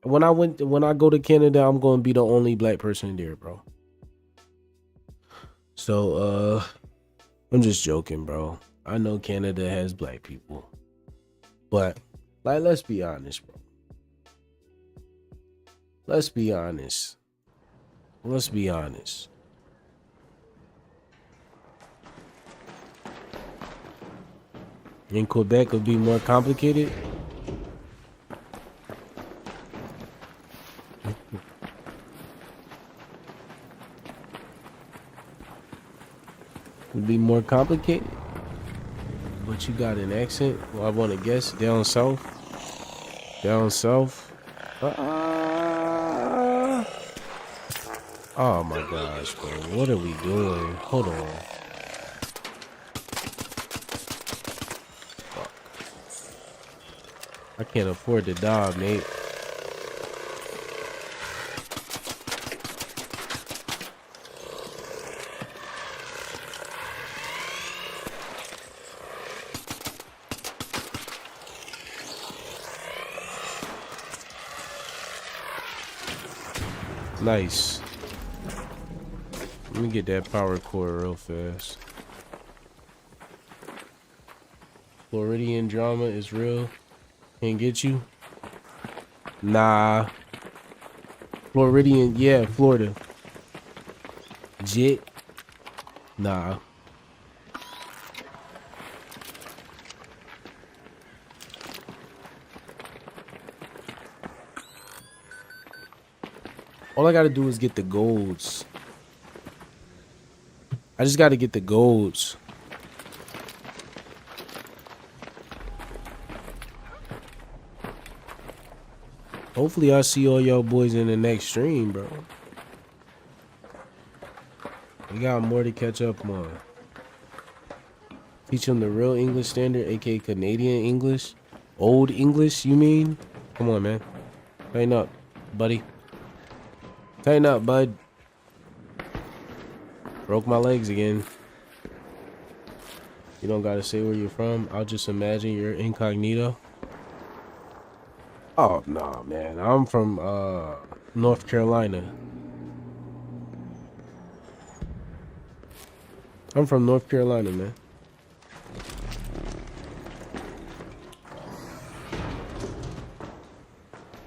When I go to Canada, I'm going to be the only black person there, bro. So, I'm just joking, bro. I know Canada has black people. But, like, let's be honest, bro. Let's be honest. Let's be honest. In Quebec, it'll be more complicated. It'd be more complicated. But you got an accent? Well, I want to guess down south. Down south. Oh my gosh, bro. What are we doing? Hold on. Fuck. I can't afford to die, mate. Nice. Let me get that power cord real fast. Floridian drama is real. Can't get you? Nah. Floridian, yeah, Florida. Jit? Nah. All I gotta do is get the golds. I just gotta get the golds. Hopefully I'll see all y'all boys in the next stream, bro. We got more to catch up on. Teach them the real English standard, aka Canadian English. Old English, you mean? Come on, man. Tighten up, buddy. Tighten up, bud. Broke my legs again. You don't gotta say where you're from. I'll just imagine you're incognito. Oh, nah, man. I'm from North Carolina. I'm from North Carolina, man.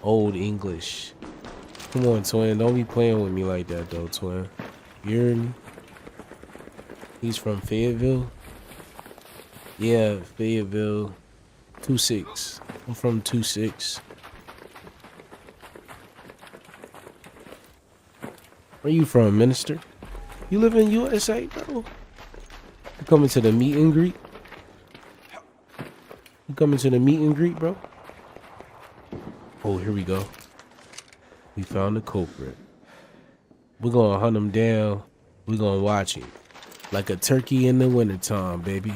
Old English. Come on, twin. Don't be playing with me like that, though, twin. You hear me? He's from Fayetteville. Yeah, Fayetteville. 2-6. I'm from 2-6. Where you from, minister? You live in USA, bro? You coming to the meet and greet? You coming to the meet and greet, bro? Oh, here we go. We found the culprit. We're gonna hunt him down. We're gonna watch him. Like a turkey in the wintertime, baby.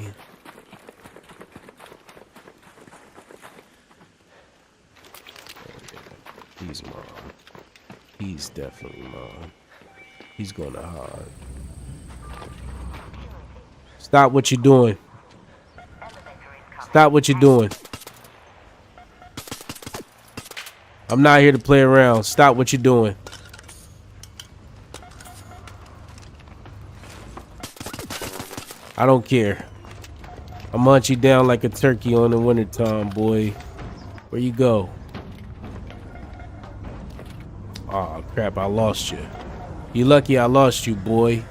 He's mine. He's definitely mine. He's gonna hide. Stop what you're doing. Stop what you're doing. I'm not here to play around. Stop what you're doing. I don't care. I'm gonna hunt you down like a turkey on the wintertime, boy. Where you go? Oh crap, I lost you. You lucky I lost you, boy.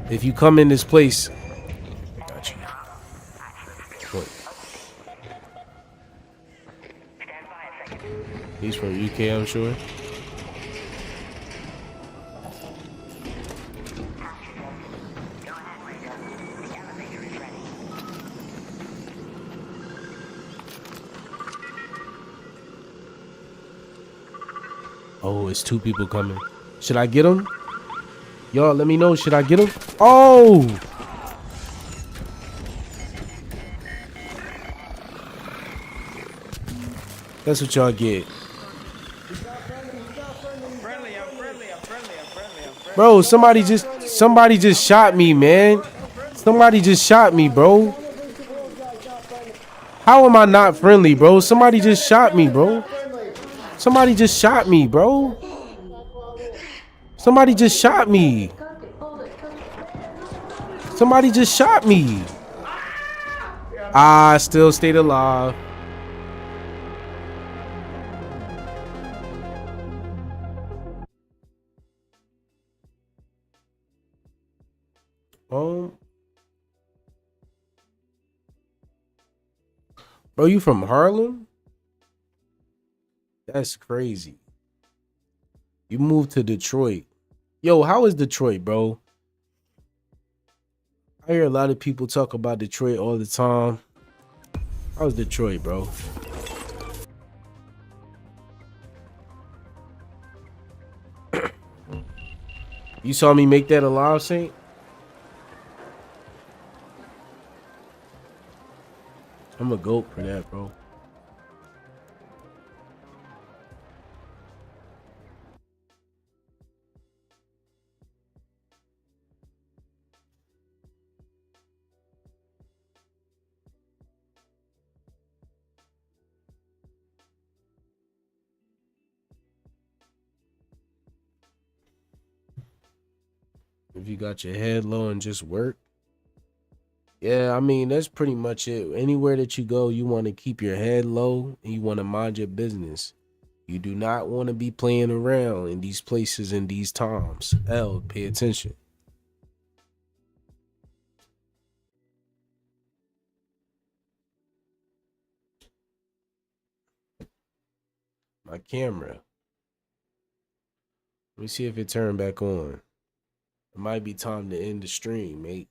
If you come in this place, got you. What? He's from UK, I'm sure. Oh, it's two people coming. Should I get him? Y'all, let me know. Should I get him? Oh! That's what y'all get. Bro, somebody just shot me, man. Somebody just shot me, bro. How am I not friendly, bro? Somebody just shot me, bro. Somebody just shot me, bro. Somebody just shot me. Somebody just shot me. I still stayed alive. Bro, you from Harlem? That's crazy. You moved to Detroit. Yo, how is Detroit, bro? I hear a lot of people talk about Detroit all the time. How's Detroit, bro? You saw me make that a live, Saint? I'm a goat for that, bro. If you got your head low and just work. Yeah, I mean, that's pretty much it. Anywhere that you go, you want to keep your head low and you want to mind your business. You do not want to be playing around in these places in these times. Pay attention. My camera. Let me see if it turned back on. It might be time to end the stream, mate.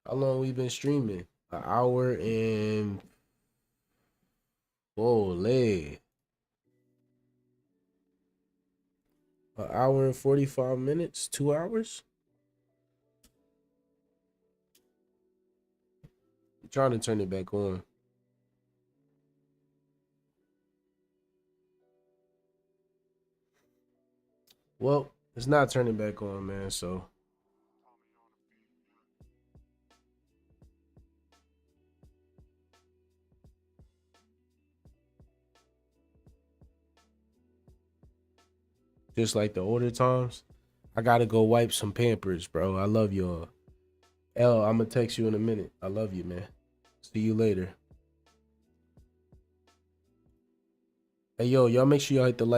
How long we been streaming? An hour and... Holy. An hour and 45 minutes? 2 hours? I'm trying to turn it back on. Well, it's not turning back on, man, so... Just like the older times. I gotta go wipe some Pampers, bro. I love y'all. I'm gonna text you in a minute. I love you, man. See you later. Hey, yo, y'all make sure y'all hit the like.